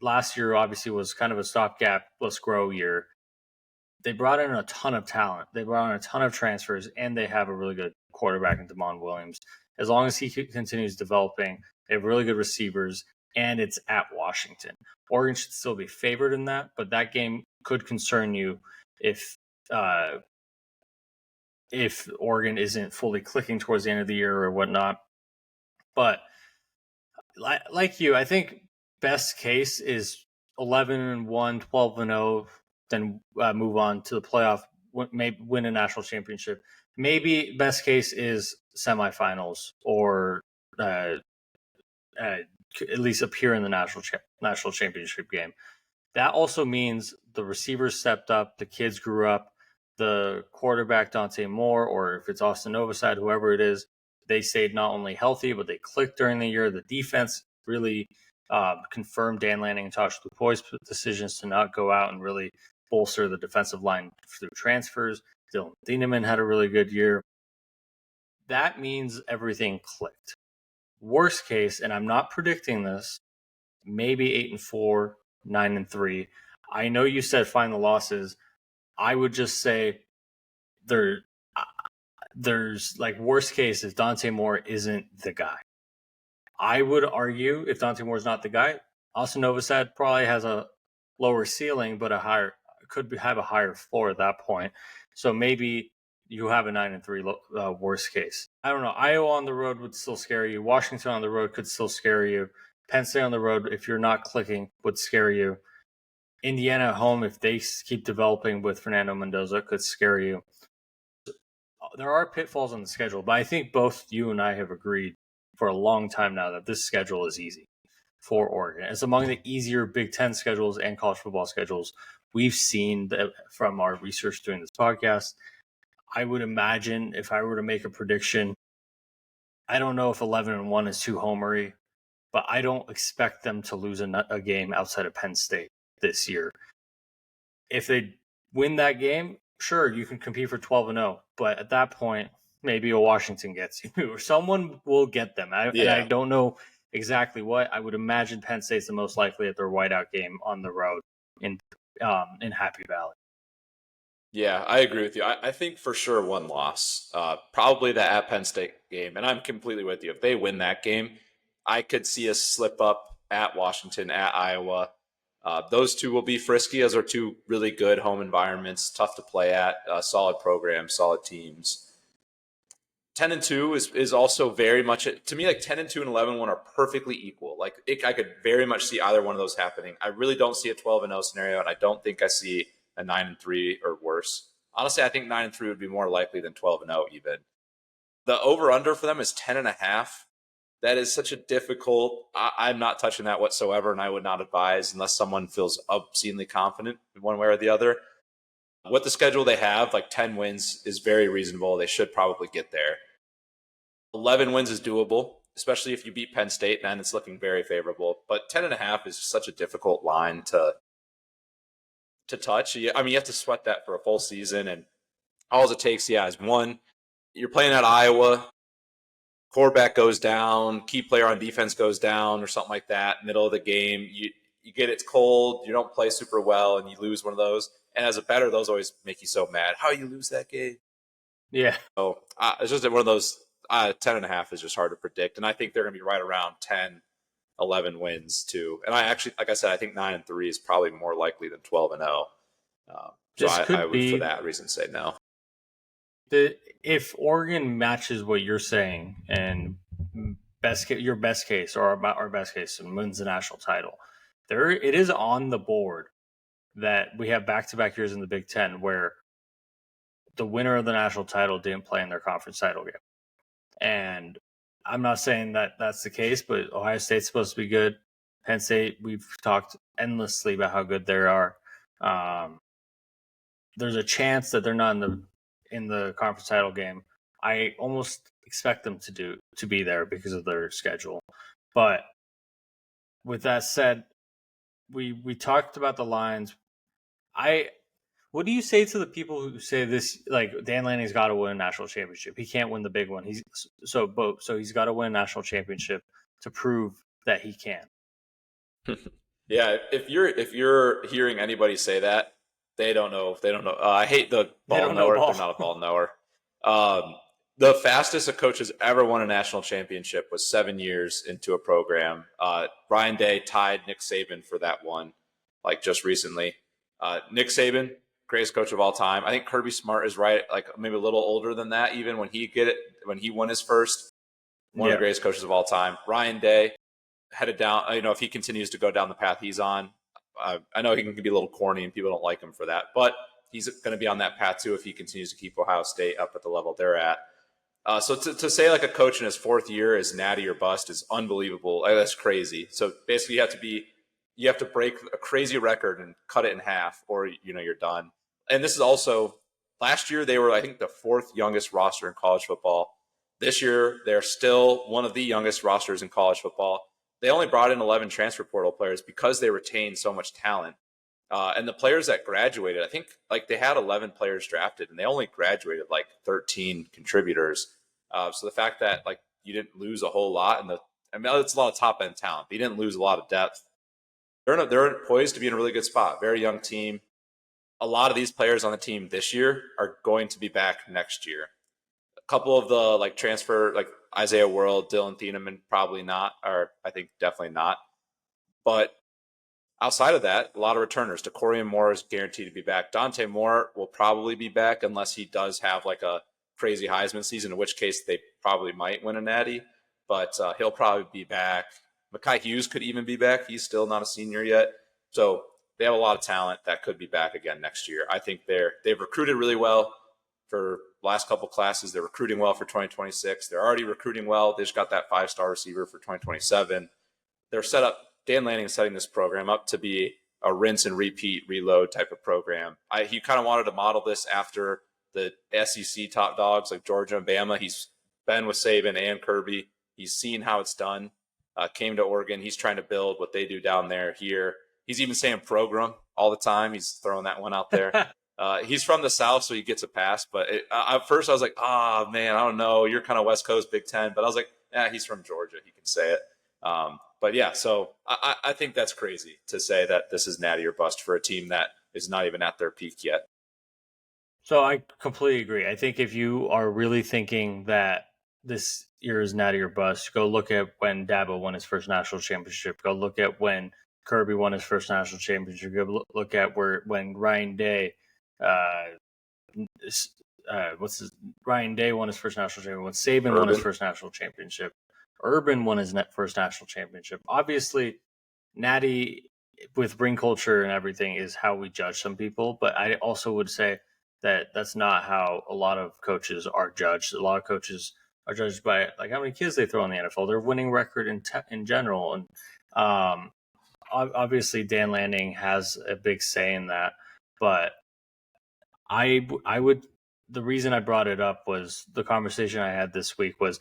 last year obviously was kind of a stopgap, let's grow year. They brought in a ton of talent. They brought in a ton of transfers, and they have a really good quarterback in Damon Williams. As long as he continues developing, they have really good receivers, and it's at Washington. Oregon should still be favored in that, but that game could concern you if Oregon isn't fully clicking towards the end of the year or whatnot. But like you, I think best case is 11-1, 12-0, then move on to the playoff, maybe win a national championship. Maybe best case is semifinals or at least appear in the national championship game. That also means the receivers stepped up, the kids grew up, the quarterback Dante Moore, or if it's Austin Novosad, whoever it is, they stayed not only healthy, but they clicked during the year. The defense really confirmed Dan Lanning and Tosh Lupoi's decisions to not go out and really bolster the defensive line through transfers. Dylan Thieneman had a really good year. That means everything clicked. Worst case, and I'm not predicting this, maybe 8-4, 9-3. I know you said find the losses. I would just say there's like worst case if Dante Moore isn't the guy. I would argue if Dante Moore is not the guy, Austin Novosad probably has a lower ceiling, but have a higher floor at that point. So maybe you have a 9-3 worst case. I don't know. Iowa on the road would still scare you. Washington on the road could still scare you. Penn State on the road, if you're not clicking, would scare you. Indiana at home, if they keep developing with Fernando Mendoza, could scare you. There are pitfalls on the schedule, but I think both you and I have agreed for a long time now that this schedule is easy for Oregon. It's among the easier Big Ten schedules and college football schedules we've seen from our research doing this podcast. I would imagine if I were to make a prediction, I don't know if 11-1 is too homery, but I don't expect them to lose a game outside of Penn State this year. If they win that game, sure, you can compete for 12-0, but at that point, maybe a Washington gets you, or someone will get them. And I don't know exactly what. I would imagine Penn State's the most likely at their whiteout game on the road in Happy Valley. Yeah, I agree with you. I think for sure one loss, probably the at Penn State game, and I'm completely with you. If they win that game, I could see a slip up at Washington, at Iowa. Those two will be frisky as are two really good home environments, tough to play at, solid programs, solid teams. 10-2 is also very much, to me, like 10-2 and 11-1 are perfectly equal. Like I could very much see either one of those happening. I really don't see a 12-0 scenario, and I don't think I see a 9-3 or worse. Honestly, I think 9-3 would be more likely than 12-0 even. The over-under for them is 10.5. That is such a difficult. I'm not touching that whatsoever, and I would not advise unless someone feels obscenely confident in one way or the other. With the schedule they have, like 10 wins is very reasonable. They should probably get there. 11 wins is doable, especially if you beat Penn State, then it's looking very favorable. But 10.5 is such a difficult line to touch. I mean, you have to sweat that for a full season, and all it takes, is one, you're playing at Iowa, quarterback goes down, key player on defense goes down or something like that, middle of the game, you get it's cold, you don't play super well, and you lose one of those. And as a bettor, those always make you so mad. How you lose that game? Yeah. So it's just one of those, 10.5 is just hard to predict. And I think they're going to be right around 10, 11 wins too. And I actually, like I said, I think 9-3 is probably more likely than 12-0. So I would, for that reason, say no. If Oregon matches what you're saying and your best case or our best case and wins the national title, it is on the board that we have back-to-back years in the Big Ten where the winner of the national title didn't play in their conference title game. And I'm not saying that that's the case, but Ohio State's supposed to be good. Penn State, we've talked endlessly about how good they are. There's a chance that they're not in the conference title game. I almost expect them to be there because of their schedule. But with that said, we talked about the lines. What do you say to the people who say this? Like, Dan Lanning's got to win a national championship. He can't win the big one. So he's got to win a national championship to prove that he can. Yeah, if you're hearing anybody say that, they don't know. I hate the ball knower. They're not a ball knower. The fastest a coach has ever won a national championship was 7 years into a program. Ryan Day tied Nick Saban for that one, like just recently. Nick Saban, greatest coach of all time. I think Kirby Smart is right, like maybe a little older than that, even when he won his first. One of the greatest coaches of all time. Ryan Day, headed down, if he continues to go down the path he's on, I know he can be a little corny and people don't like him for that, but he's going to be on that path too if he continues to keep Ohio State up at the level they're at. So to say like a coach in his fourth year is natty or bust is unbelievable. That's crazy. So basically you have to break a crazy record and cut it in half, or you're done. And this is also, last year they were, I think, the fourth youngest roster in college football. This year they're still one of the youngest rosters in college football. They only brought in 11 transfer portal players because they retained so much talent. And the players that graduated, I think like they had 11 players drafted and they only graduated like 13 contributors. So the fact that like you didn't lose a whole lot it's a lot of top end talent, but you didn't lose a lot of depth. They're poised to be in a really good spot. Very young team. A lot of these players on the team this year are going to be back next year. A couple of the like transfer, like Isaiah World, Dylan Thieneman, probably not, or I think definitely not. But outside of that, a lot of returners. DeCorian Moore is guaranteed to be back. Dante Moore will probably be back unless he does have like a crazy Heisman season, in which case they probably might win a natty. But he'll probably be back. Mekhi Hughes could even be back. He's still not a senior yet. So they have a lot of talent that could be back again next year. I think they've recruited really well for the last couple classes. They're recruiting well for 2026. They're already recruiting well. They just got that 5-star receiver for 2027. They're set up. Dan Lanning is setting this program up to be a rinse and repeat, reload type of program. He kind of wanted to model this after the SEC top dogs like Georgia and Bama. He's been with Saban and Kirby. He's seen how it's done. Came to Oregon. He's trying to build what they do down there here. He's even saying program all the time. He's throwing that one out there. He's from the South, so he gets a pass. But at first I was like, oh, man, I don't know. You're kind of West Coast, Big Ten. But I was like, yeah, he's from Georgia. He can say it. But, yeah, so I think that's crazy to say that this is natty or bust for a team that is not even at their peak yet. So I completely agree. I think if you are really thinking that this year is natty or bust, go look at when Dabo won his first national championship. Go look at when Kirby won his first national championship. Go look at when Ryan Day, Ryan Day won his first national championship. When Saban won his first national championship. Urban won his first national championship. Obviously, natty with ring culture and everything is how we judge some people. But I also would say that that's not how a lot of coaches are judged. A lot of coaches are judged by like how many kids they throw in the NFL, their winning record in general. And obviously Dan Lanning has a big say in that. But I would, the reason I brought it up was the conversation I had this week was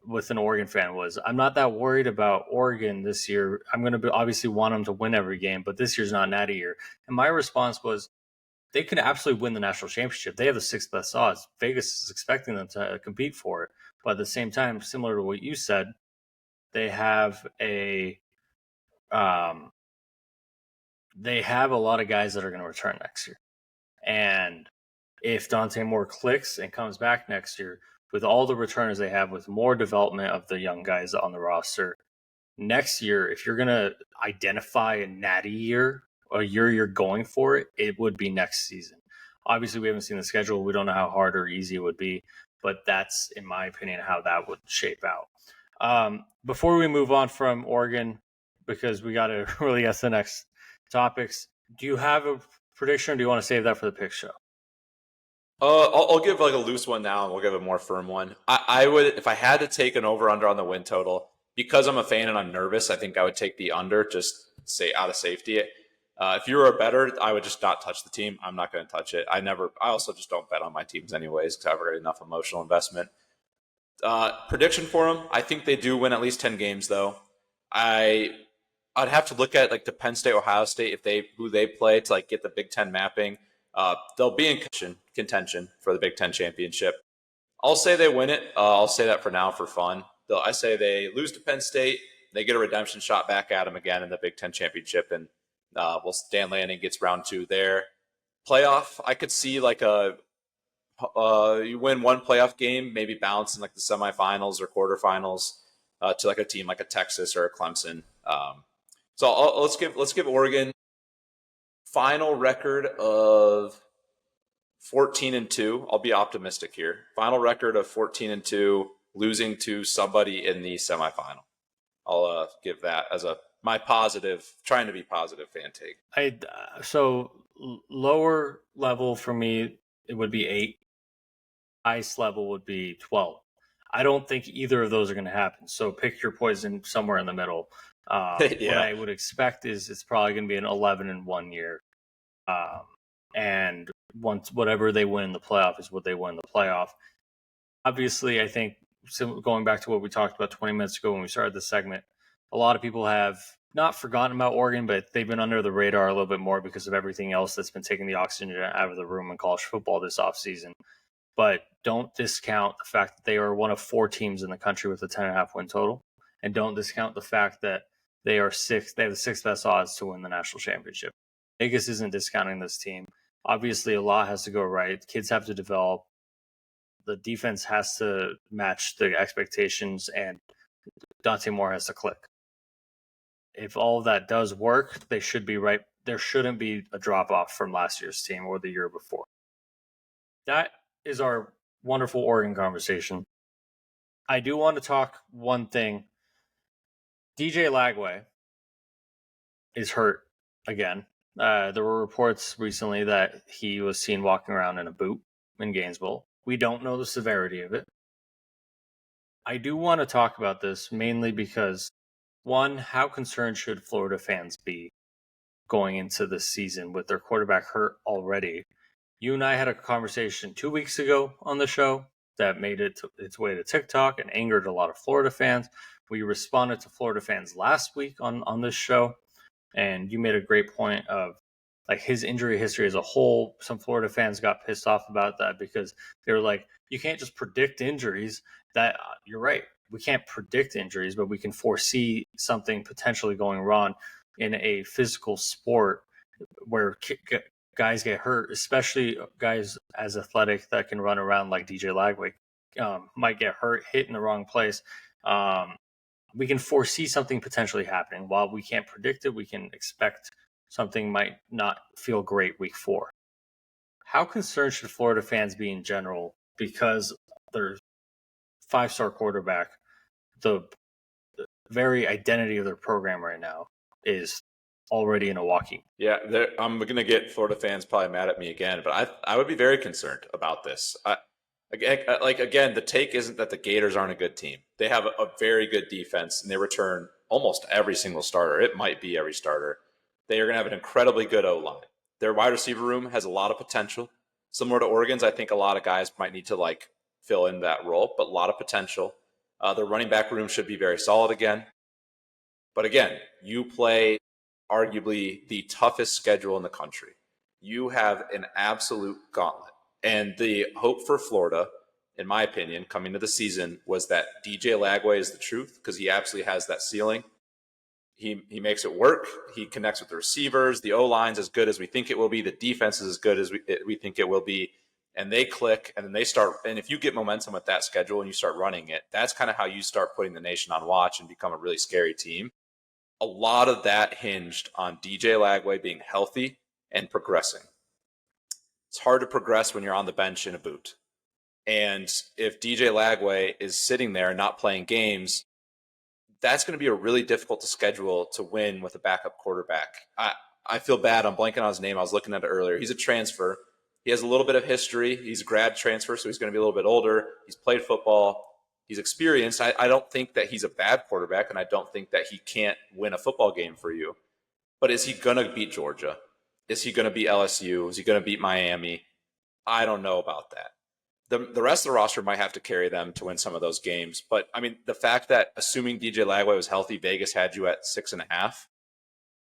with an Oregon fan was I'm not that worried about Oregon this year. I'm going to obviously want them to win every game, but this year's not natty year. And my response was they could absolutely win the national championship. They have the 6th best odds. Vegas is expecting them to compete for it. But at the same time, similar to what you said, they have a lot of guys that are going to return next year. And if Dante Moore clicks and comes back next year, with all the returners they have, with more development of the young guys on the roster, next year, if you're going to identify a natty year, a year you're going for it, it would be next season. Obviously, we haven't seen the schedule. We don't know how hard or easy it would be, but that's, in my opinion, how that would shape out. Before we move on from Oregon, because we got to really get to the next topics, do you have a prediction or do you want to save that for the pick show? I'll give like a loose one now and we'll give a more firm one. I would, if I had to take an over-under on the win total, because I'm a fan and I'm nervous, I think I would take the under, just say out of safety. If you were a bettor, I would just not touch the team. I'm not going to touch it. I also just don't bet on my teams anyways because I've got enough emotional investment. Prediction for them, I think they do win at least 10 games though. I'd have to look at like the Penn State, Ohio State, who they play to like get the Big Ten mapping. They'll be in contention for the Big Ten championship. I'll say they win it. I'll say that for now for fun. I say they lose to Penn State. They get a redemption shot back at them again in the Big Ten championship, and Dan Lanning gets round 2 there. Playoff, I could see like you win one playoff game, maybe bounce in like the semifinals or quarterfinals to like a team like a Texas or a Clemson. So let's give Oregon final record of 14-2. I'll be optimistic here. Final record of 14-2, losing to somebody in the semifinal. I'll give that as my positive, trying to be positive fan take. So lower level for me, it would be 8. Highest level would be 12. I don't think either of those are going to happen. So pick your poison somewhere in the middle. What I would expect is it's probably going to be an 11-1 year. And once whatever they win in the playoff is what they win in the playoff. Obviously, I think going back to what we talked about 20 minutes ago when we started the segment, a lot of people have not forgotten about Oregon, but they've been under the radar a little bit more because of everything else that's been taking the oxygen out of the room in college football this offseason. But don't discount the fact that they are one of 4 teams in the country with a 10.5 win total. And don't discount the fact that they have the 6th best odds to win the national championship. Vegas isn't discounting this team. Obviously, a lot has to go right. Kids have to develop. The defense has to match the expectations, and Dante Moore has to click. If all of that does work, they should be right. There shouldn't be a drop-off from last year's team or the year before. That is our wonderful Oregon conversation. I do want to talk one thing. DJ Lagway is hurt again. There were reports recently that he was seen walking around in a boot in Gainesville. We don't know the severity of it. I do want to talk about this mainly because, one, how concerned should Florida fans be going into this season with their quarterback hurt already? You and I had a conversation 2 weeks ago on the show that made its way to TikTok and angered a lot of Florida fans. We responded to Florida fans last week on this show, and you made a great point of like his injury history as a whole. Some Florida fans got pissed off about that because they were like, you can't just predict injuries. That you're right. We can't predict injuries, but we can foresee something potentially going wrong in a physical sport where guys get hurt, especially guys as athletic that can run around like DJ Lagway might get hurt, hit in the wrong place. We can foresee something potentially happening. While we can't predict it, we can expect something might not feel great week 4. How concerned should Florida fans be in general because their 5-star quarterback, the very identity of their program right now, is already in a walking? Yeah, I'm going to get Florida fans probably mad at me again, but I would be very concerned about this. Again, the take isn't that the Gators aren't a good team. They have a very good defense, and they return almost every single starter. It might be every starter. They are going to have an incredibly good O-line. Their wide receiver room has a lot of potential. Similar to Oregon's, I think a lot of guys might need to fill in that role, but a lot of potential. Their running back room should be very solid again. But again, you play arguably the toughest schedule in the country. You have an absolute gauntlet. And the hope for Florida, in my opinion, coming to the season was that DJ Lagway is the truth because he absolutely has that ceiling. He makes it work. He connects with the receivers. The O-line's as good as we think it will be. The defense is as good as we think it will be. And they click, and then they start. And if you get momentum with that schedule and you start running it, that's kind of how you start putting the nation on watch and become a really scary team. A lot of that hinged on DJ Lagway being healthy and progressing. It's hard to progress when you're on the bench in a boot. And if DJ Lagway is sitting there and not playing games, that's going to be a really difficult to schedule to win with a backup quarterback. I feel bad. I'm blanking on his name. I was looking at it earlier. He's a transfer. He has a little bit of history. He's a grad transfer, so he's going to be a little bit older. He's played football. He's experienced. I don't think that he's a bad quarterback, and I don't think that he can't win a football game for you. But is he going to beat Georgia? Is he going to beat LSU? Is he going to beat Miami? I don't know about that. The rest of the roster might have to carry them to win some of those games. But, I mean, the fact that assuming DJ Lagway was healthy, Vegas had you at 6.5,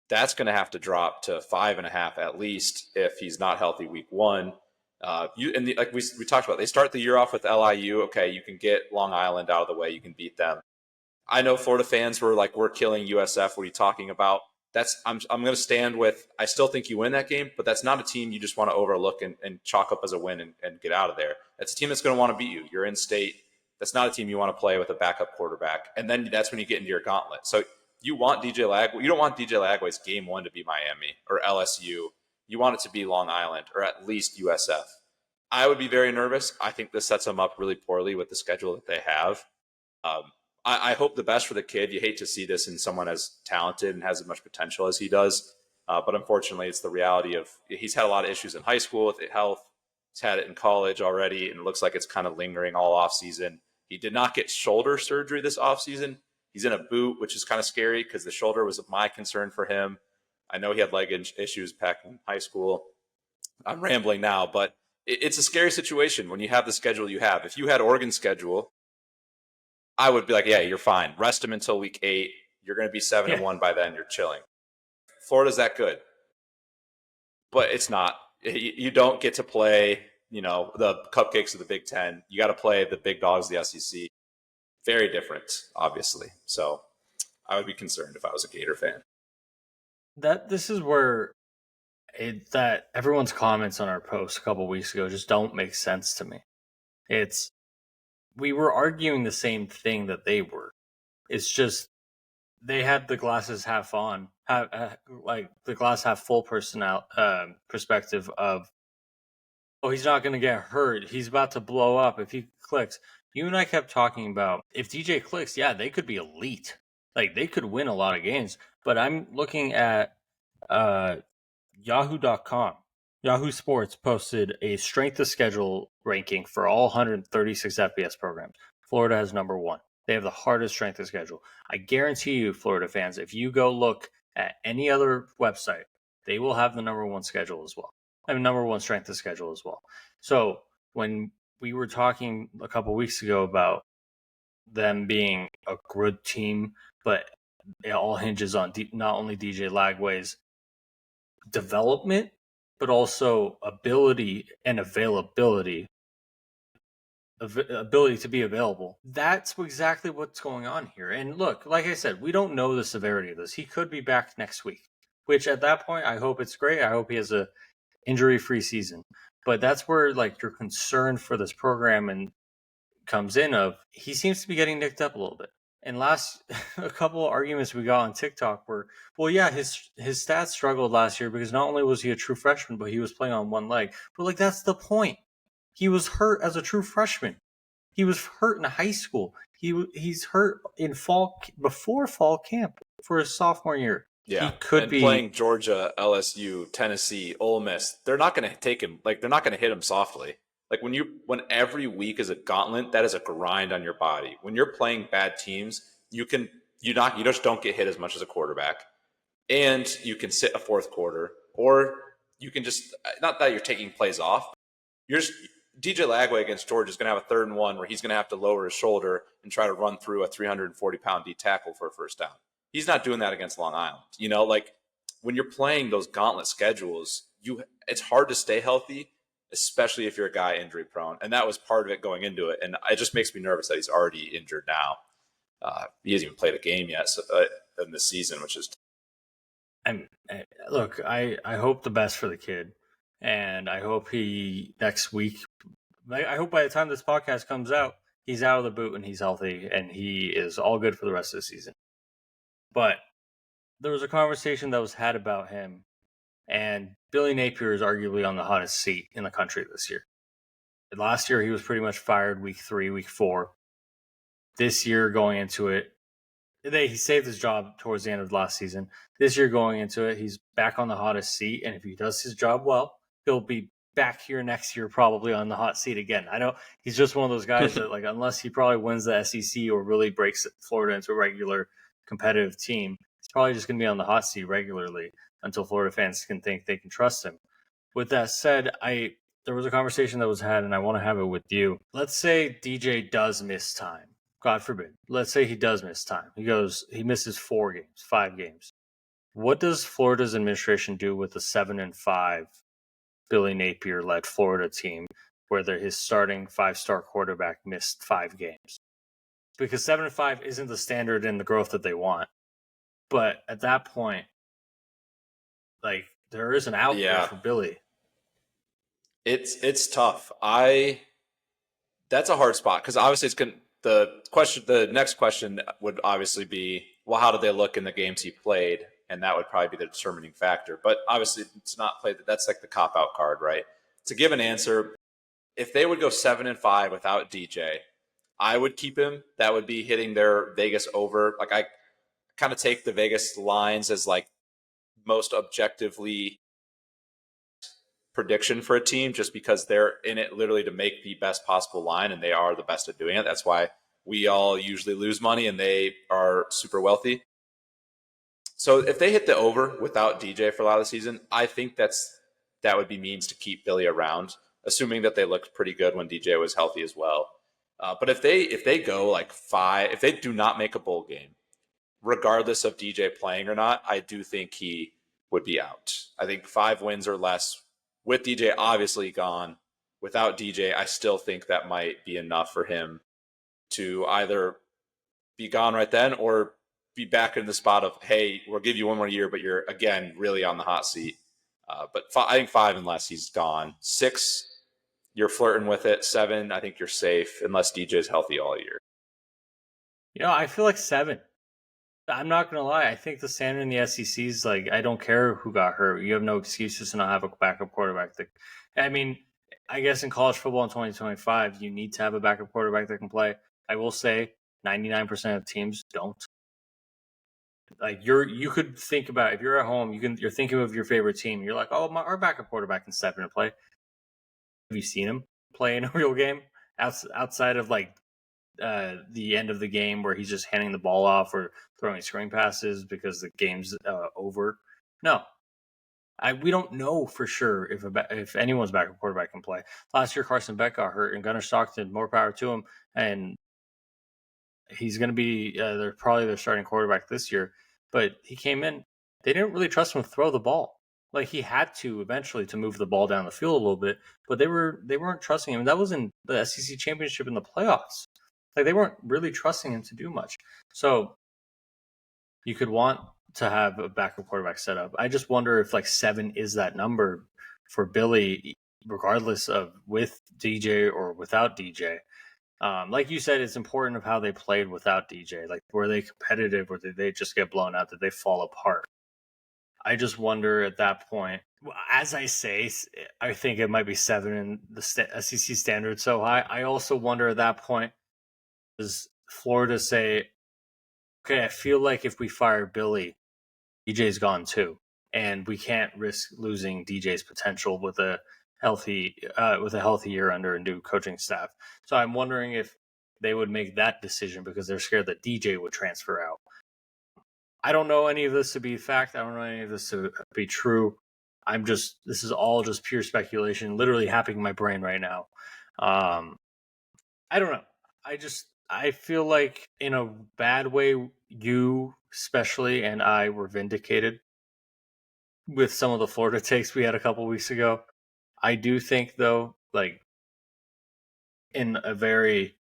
that's going to have to drop to 5.5 at least if he's not healthy week one. Like we talked about, they start the year off with LIU. Okay, you can get Long Island out of the way. You can beat them. I know Florida fans were like, we're killing USF. What are you talking about? I'm going to stand with, I still think you win that game, but that's not a team you just want to overlook and chalk up as a win and get out of there. That's a team that's going to want to beat you. You're in state. That's not a team you want to play with a backup quarterback. And then that's when you get into your gauntlet. So you want DJ Lagway. You don't want DJ Lagway's game one to be Miami or LSU. You want it to be Long Island or at least USF. I would be very nervous. I think this sets them up really poorly with the schedule that they have. I hope the best for the kid. You hate to see this in someone as talented and has as much potential as he does. But unfortunately, it's the reality of he's had a lot of issues in high school with health. He's had it in college already, and it looks like it's kind of lingering all offseason. He did not get shoulder surgery this offseason. He's in a boot, which is kind of scary because the shoulder was my concern for him. I know he had leg issues back in high school. I'm rambling now, but it's a scary situation when you have the schedule you have. If you had Oregon's schedule, I would be like, yeah, you're fine. Rest him until week 8. You're going to be 7-1 by then. You're chilling. Florida's that good. But it's not. You don't get to play, the cupcakes of the Big Ten. You got to play the big dogs of the SEC. Very different, obviously. So I would be concerned if I was a Gator fan. This is where that everyone's comments on our post a couple of weeks ago just don't make sense to me. We were arguing the same thing that they were. It's just they had the glasses half on, like the glass half full perspective of, oh, he's not going to get hurt. He's about to blow up if he clicks. You and I kept talking about if DJ clicks, yeah, they could be elite. Like they could win a lot of games. But I'm looking at Yahoo.com. Yahoo Sports posted a strength of schedule ranking for all 136 FBS programs. Florida has number 1. They have the hardest strength of schedule. I guarantee you, Florida fans, if you go look at any other website, they will have the number 1 schedule as well. I mean, number 1 strength of schedule as well. So when we were talking a couple weeks ago about them being a good team, but it all hinges on not only DJ Lagway's development, but also ability and ability to be available. That's exactly what's going on here. And look, like I said, we don't know the severity of this. He could be back next week, which at that point, I hope it's great. I hope he has a injury-free season. But that's where like your concern for this program and comes in of he seems to be getting nicked up a little bit. And a couple of arguments we got on TikTok were, well, yeah, his stats struggled last year because not only was he a true freshman, but he was playing on one leg. But like, that's the point. He was hurt as a true freshman. He was hurt in high school. He's hurt in before fall camp for his sophomore year. Yeah, he could be playing Georgia, LSU, Tennessee, Ole Miss. They're not going to take him. Like they're not going to hit him softly. Like when every week is a gauntlet, that is a grind on your body. When you're playing bad teams, you just don't get hit as much as a quarterback, and you can sit a fourth quarter, or you can just not that you're taking plays off. DJ Lagway against Georgia is going to have a 3rd and 1 where he's going to have to lower his shoulder and try to run through a 340-pound D tackle for a first down. He's not doing that against Long Island. Like when you're playing those gauntlet schedules, it's hard to stay healthy, especially if you're a guy injury prone. And that was part of it going into it. And it just makes me nervous that he's already injured now. He hasn't even played a game yet in this season, which is. And look, I hope the best for the kid. And I hope next week, I hope by the time this podcast comes out, he's out of the boot and he's healthy and he is all good for the rest of the season. But there was a conversation that was had about him, and Billy Napier is arguably on the hottest seat in the country this year. Last year, he was pretty much fired week 3, week 4. This year, going into it, he saved his job towards the end of last season. This year, going into it, he's back on the hottest seat, and if he does his job well, he'll be back here next year, probably on the hot seat again. I know he's just one of those guys that, like, unless he probably wins the SEC or really breaks Florida into a regular competitive team, he's probably just going to be on the hot seat regularly until Florida fans can think they can trust him. With that said, there was a conversation that was had, and I want to have it with you. Let's say DJ does miss time. God forbid. Let's say he does miss time. He misses 4 games, 5 games. What does Florida's administration do with the 7-5 Billy Napier led Florida team, where his starting 5-star quarterback missed 5 games? Because 7-5 isn't the standard and the growth that they want. But at that point, like, there is an out there for Billy. It's tough. That's a hard spot because obviously the next question would obviously be, well, how did they look in the games he played? And that would probably be the determining factor. But obviously it's not played. That's like the cop-out card, right? To give an answer, if they would go 7-5 without DJ, I would keep him. That would be hitting their Vegas over. Like, I kind of take the Vegas lines as like most objectively prediction for a team, just because they're in it literally to make the best possible line, and they are the best at doing it. That's why we all usually lose money and they are super wealthy. So if they hit the over without DJ for a lot of the season, I think that would be means to keep Billy around, assuming that they looked pretty good when DJ was healthy as well. But if they go like 5, if they do not make a bowl game, regardless of DJ playing or not, I do think he would be out. I think 5 wins or less with DJ obviously gone. Without DJ, I still think that might be enough for him to either be gone right then or be back in the spot of, hey, we'll give you 1 more year, but you're, again, really on the hot seat. But I think 5 and less, he's gone. 6, you're flirting with it. 7, I think you're safe unless DJ's healthy all year. I feel like 7. I'm not going to lie. I think the standard in the SEC is like, I don't care who got hurt. You have no excuses to not have a backup quarterback. I mean, I guess in college football in 2025, you need to have a backup quarterback that can play. I will say 99% of teams don't. Like, you could think about, if you're at home, you're thinking of your favorite team. You're like, oh, our backup quarterback can step in and play. Have you seen him play in a real game outside of like the end of the game where he's just handing the ball off or throwing screen passes because the game's over? No, we don't know for sure if anyone's backup quarterback can play. Last year, Carson Beck got hurt, and Gunnar Stockton, more power to him, and he's going to be they're probably their starting quarterback this year. But he came in, they didn't really trust him to throw the ball. Like, he had to eventually to move the ball down the field a little bit, but they weren't trusting him. That was in the SEC championship in the playoffs. Like, they weren't really trusting him to do much. So you could want to have a backup quarterback set up. I just wonder if like 7 is that number for Billy, regardless of with DJ or without DJ. Like you said, it's important of how they played without DJ. Like, were they competitive or did they just get blown out? Did they fall apart? I just wonder at that point. As I say, I think it might be 7 and the SEC standard so high. I also wonder at that point, does Florida say, okay, I feel like if we fire Billy, DJ's gone too, and we can't risk losing DJ's potential with a healthy year under a new coaching staff. So I'm wondering if they would make that decision because they're scared that DJ would transfer out. I don't know any of this to be fact. I don't know any of this to be true. This is all just pure speculation, literally happening in my brain right now. I don't know. I feel like in a bad way, you especially and I were vindicated with some of the Florida takes we had a couple weeks ago. I do think, though, like, in a very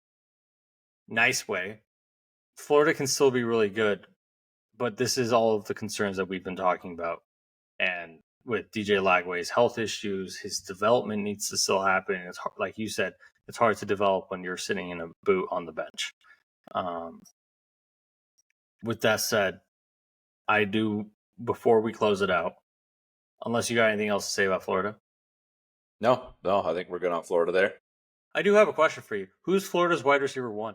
nice way, Florida can still be really good, but this is all of the concerns that we've been talking about. And with DJ Lagway's health issues, his development needs to still happen. It's hard, like you said, it's hard to develop when you're sitting in a boot on the bench. With that said, I do, before we close it out, unless you got anything else to say about Florida. No, I think we're good on Florida there. I do have a question for you. Who's Florida's wide receiver 1?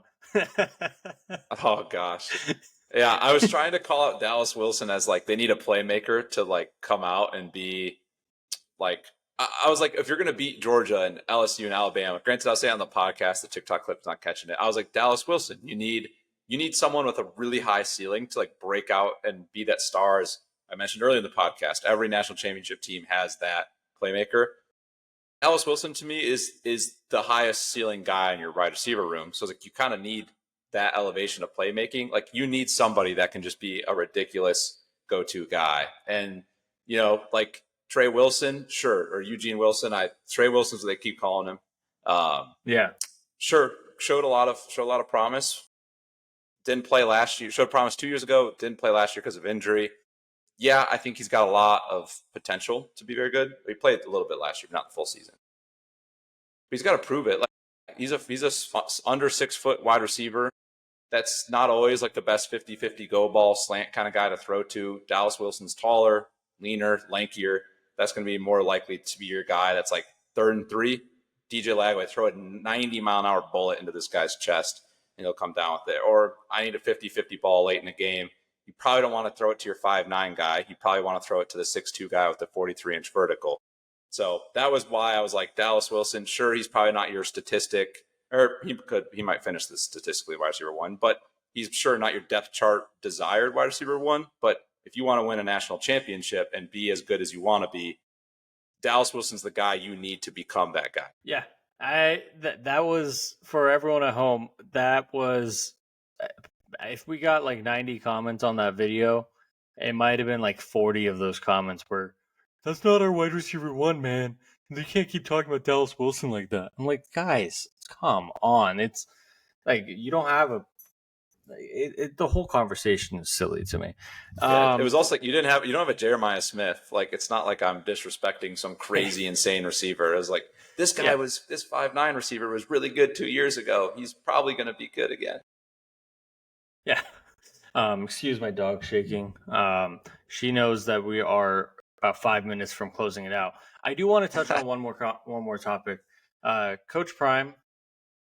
Oh, gosh. Yeah, I was trying to call out Dallas Wilson as like they need a playmaker to like come out and be like I was like, if you're going to beat Georgia and LSU and Alabama, granted, I'll say on the podcast, the TikTok clip's not catching it. I was like, Dallas Wilson, you need someone with a really high ceiling to like break out and be that star. As I mentioned earlier in the podcast, every national championship team has that playmaker. Dallas Wilson to me is the highest ceiling guy in your wide receiver room. So it's like you kind of need that elevation of playmaking. Like you need somebody that can just be a ridiculous go-to guy. And like Trey Wilson, sure, or Eugene Wilson. Trey Wilson's what they keep calling him. Yeah, sure, showed a lot of promise. Didn't play last year. Showed promise 2 years ago. Didn't play last year because of injury. Yeah, I think he's got a lot of potential to be very good. He played a little bit last year, but not the full season. But he's got to prove it. Like he's a under 6 foot wide receiver. That's not always like the best 50-50 go ball slant kind of guy to throw to. Dallas Wilson's taller, leaner, lankier. That's going to be more likely to be your guy. That's like 3rd and 3. DJ Lagway, throw a 90-mile-an-hour bullet into this guy's chest, and he'll come down with it. Or I need a 50-50 ball late in the game. You probably don't want to throw it to your 5'9" guy. You probably want to throw it to the 6'2" guy with the 43-inch vertical. So that was why I was like, Dallas Wilson, sure, he's probably not your statistic, or he might finish this statistically wide receiver 1, but he's sure not your depth chart desired wide receiver 1. But if you want to win a national championship and be as good as you want to be, Dallas Wilson's the guy you need to become that guy. Yeah. That was, for everyone at home, that was, if we got like 90 comments on that video, it might have been like 40 of those comments were, that's not our wide receiver 1, man. They can't keep talking about Dallas Wilson like that. I'm like, guys, come on. It's like, you don't have the whole conversation is silly to me. Yeah, it was also like you don't have a Jeremiah Smith. Like it's not like I'm disrespecting some crazy insane receiver. It was like this 5'9" receiver was really good 2 years ago. He's probably going to be good again. Yeah. Excuse my dog shaking. She knows that we are about 5 minutes from closing it out. I do want to touch on one more topic. Coach Prime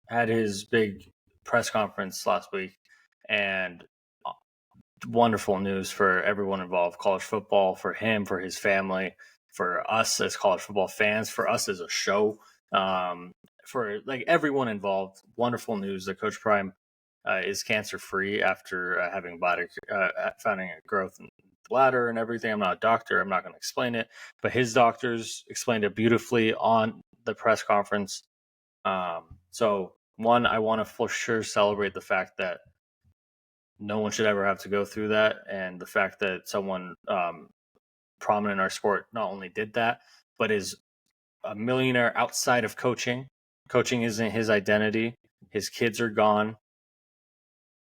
had his big press conference last week, and wonderful news for everyone involved. College football, for him, for his family, for us as college football fans, for us as a show, for like everyone involved. Wonderful news that Coach Prime is cancer-free after finding a growth in the bladder and everything. I'm not a doctor. I'm not going to explain it, but his doctors explained it beautifully on the press conference. So one, I want to for sure celebrate the fact that no one should ever have to go through that, and the fact that someone prominent in our sport not only did that, but is a millionaire outside of coaching. Coaching isn't his identity. His kids are gone.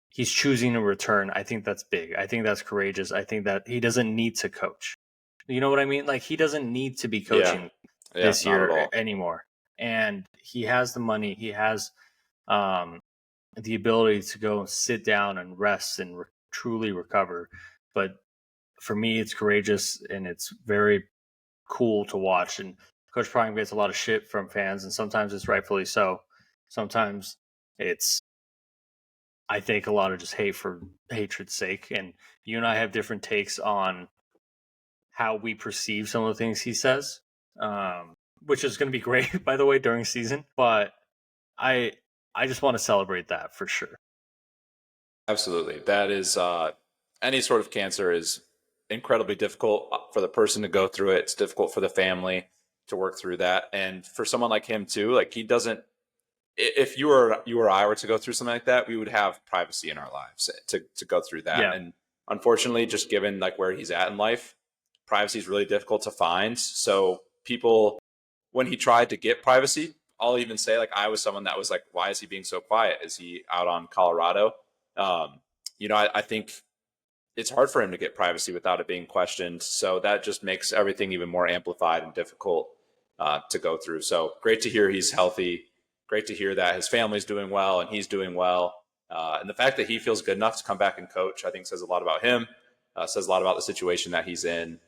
He's choosing to return. I think that's big. I think that's courageous. I think that he doesn't need to coach. You know what I mean? Like he doesn't need to be coaching this year anymore. And he has the money. He has the ability to go and sit down and rest and truly recover. But for me, it's courageous and it's very cool to watch. And Coach Prime gets a lot of shit from fans, and sometimes it's rightfully so. Sometimes it's, I think, a lot of just hate for hatred's sake. And you and I have different takes on how we perceive some of the things he says, which is going to be great, by the way, during season. But I just want to celebrate that for sure. Absolutely. That is any sort of cancer is incredibly difficult for the person to go through it. It's difficult for the family to work through that. And for someone like him too, like he doesn't, if you or I were to go through something like that, we would have privacy in our lives to go through that. Yeah. And unfortunately, just given like where he's at in life, privacy is really difficult to find. So people, when he tried to get privacy, I'll even say, like, I was someone that was like, why is he being so quiet? Is he out on Colorado? I think it's hard for him to get privacy without it being questioned. So that just makes everything even more amplified and difficult to go through. So great to hear he's healthy. Great to hear that his family's doing well and he's doing well. And the fact that he feels good enough to come back and coach, I think says a lot about him, says a lot about the situation that he's in.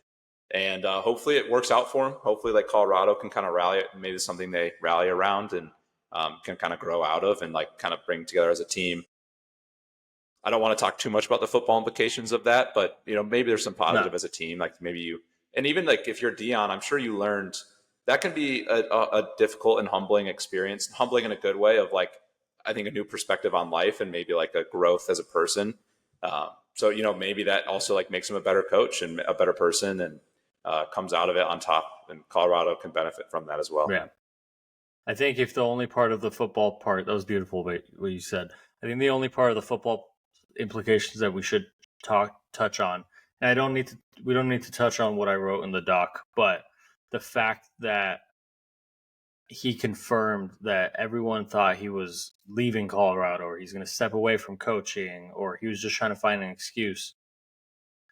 And hopefully it works out for him. Hopefully like Colorado can kind of rally it. Maybe something they rally around and can kind of grow out of and like kind of bring together as a team. I don't want to talk too much about the football implications of that, but maybe there's some positive as a team. Like maybe you, and even like if you're Dion, I'm sure you learned that can be a difficult and humbling experience, humbling in a good way of like, I think a new perspective on life and maybe like a growth as a person. So, maybe that also like makes him a better coach and a better person and comes out of it on top, and Colorado can benefit from that as well. Yeah. I think if the only part of the football part, that was beautiful what you said. I think the only part of the football implications that we should touch on, and we don't need to touch on what I wrote in the doc, but the fact that he confirmed that everyone thought he was leaving Colorado or he's going to step away from coaching or he was just trying to find an excuse.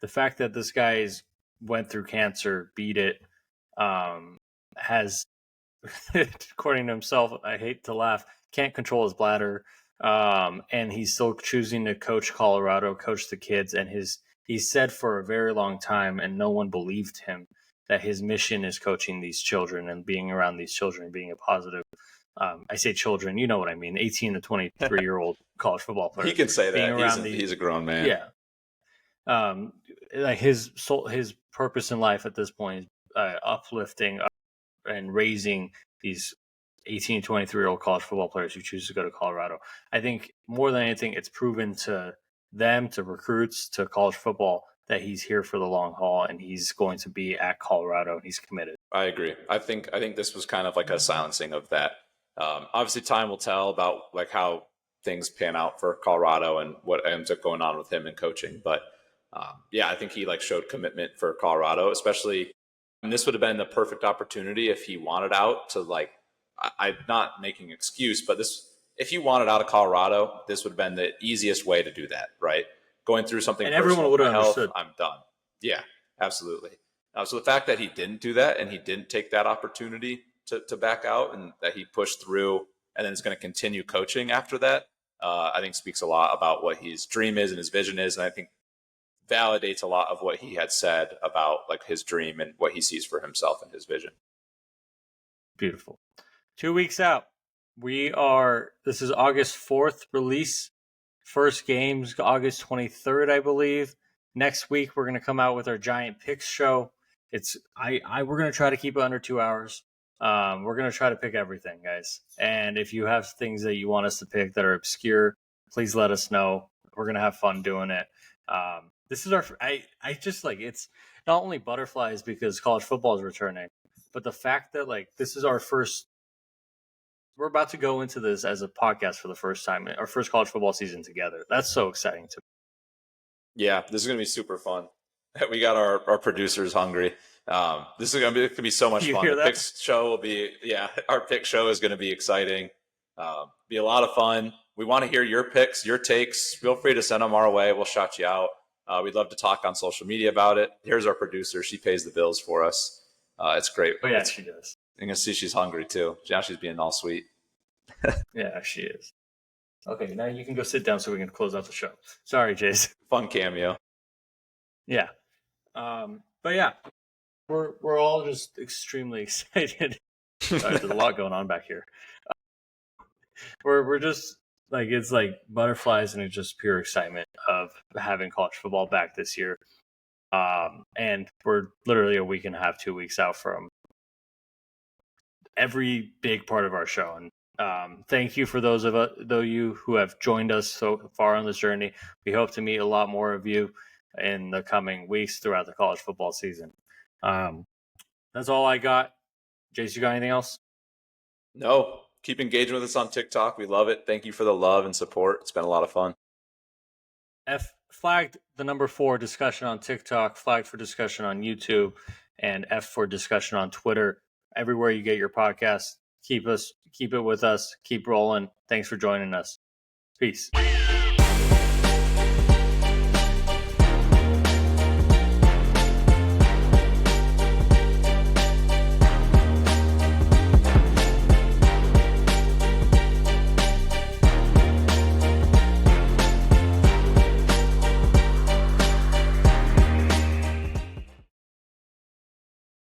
The fact that this guy went through cancer, beat it, has, according to himself, I hate to laugh, can't control his bladder, and he's still choosing to coach Colorado, coach the kids, and he said for a very long time, and no one believed him, that his mission is coaching these children and being around these children and being a positive. I say children, you know what I mean, 18 to 23-year-old college football players. He can say that. He's a grown man. Yeah. Like his purpose in life at this point is uplifting and raising these 18 to 23-year-old college football players who choose to go to Colorado. I think more than anything, it's proven to them, to recruits, to college football, that he's here for the long haul and he's going to be at Colorado and he's committed. I agree. I think this was kind of like a silencing of that. Obviously, time will tell about like how things pan out for Colorado and what ends up going on with him in coaching. But I think he like showed commitment for Colorado, especially. And this would have been the perfect opportunity if he wanted out to like. I'm not making an excuse, but if he wanted out of Colorado, this would have been the easiest way to do that, right? Going through something and everyone would have understood. I'm done. Yeah, absolutely. So the fact that he didn't do that and he didn't take that opportunity to back out and that he pushed through and then is going to continue coaching after that, I think speaks a lot about what his dream is and his vision is. And I think validates a lot of what he had said about like his dream and what he sees for himself and his vision. Beautiful. 2 weeks out. This is August 4th release. First game's August 23rd, I believe. Next week, we're going to come out with our giant picks show. We're going to try to keep it under 2 hours. We're going to try to pick everything, guys. And if you have things that you want us to pick that are obscure, please let us know. We're going to have fun doing it. This is I just like, it's not only butterflies because college football is returning, but the fact that like, this is we're about to go into this as a podcast for the first time, our first college football season together. That's so exciting to me. Yeah, this is going to be super fun. We got our producers hungry. This is going to be so much fun. The picks show will be, our pick show is going to be exciting. Be a lot of fun. We want to hear your picks, your takes. Feel free to send them our way. We'll shout you out. We'd love to talk on social media about it. Here's our producer. She pays the bills for us. It's great. Oh, yeah, she does. You can see she's hungry too. Now she's being all sweet. Yeah, she is. Okay, now you can go sit down so we can close out the show. Sorry, Jason. Fun cameo. Yeah. But yeah, we're all just extremely excited. There's a lot going on back here. We're just like, it's like butterflies and it's just pure excitement of having college football back this year. And we're literally a week and a half, 2 weeks out from every big part of our show. And thank you for those of you who have joined us so far on this journey. We hope to meet a lot more of you in the coming weeks throughout the college football season. That's all I got. Jace, you got anything else? No. Keep engaging with us on TikTok. We love it. Thank you for the love and support. It's been a lot of fun. Flagged the number 4 discussion on TikTok, flagged for discussion on YouTube, and F for discussion on Twitter. Everywhere you get your podcast, keep it with us. Keep rolling. Thanks for joining us. Peace.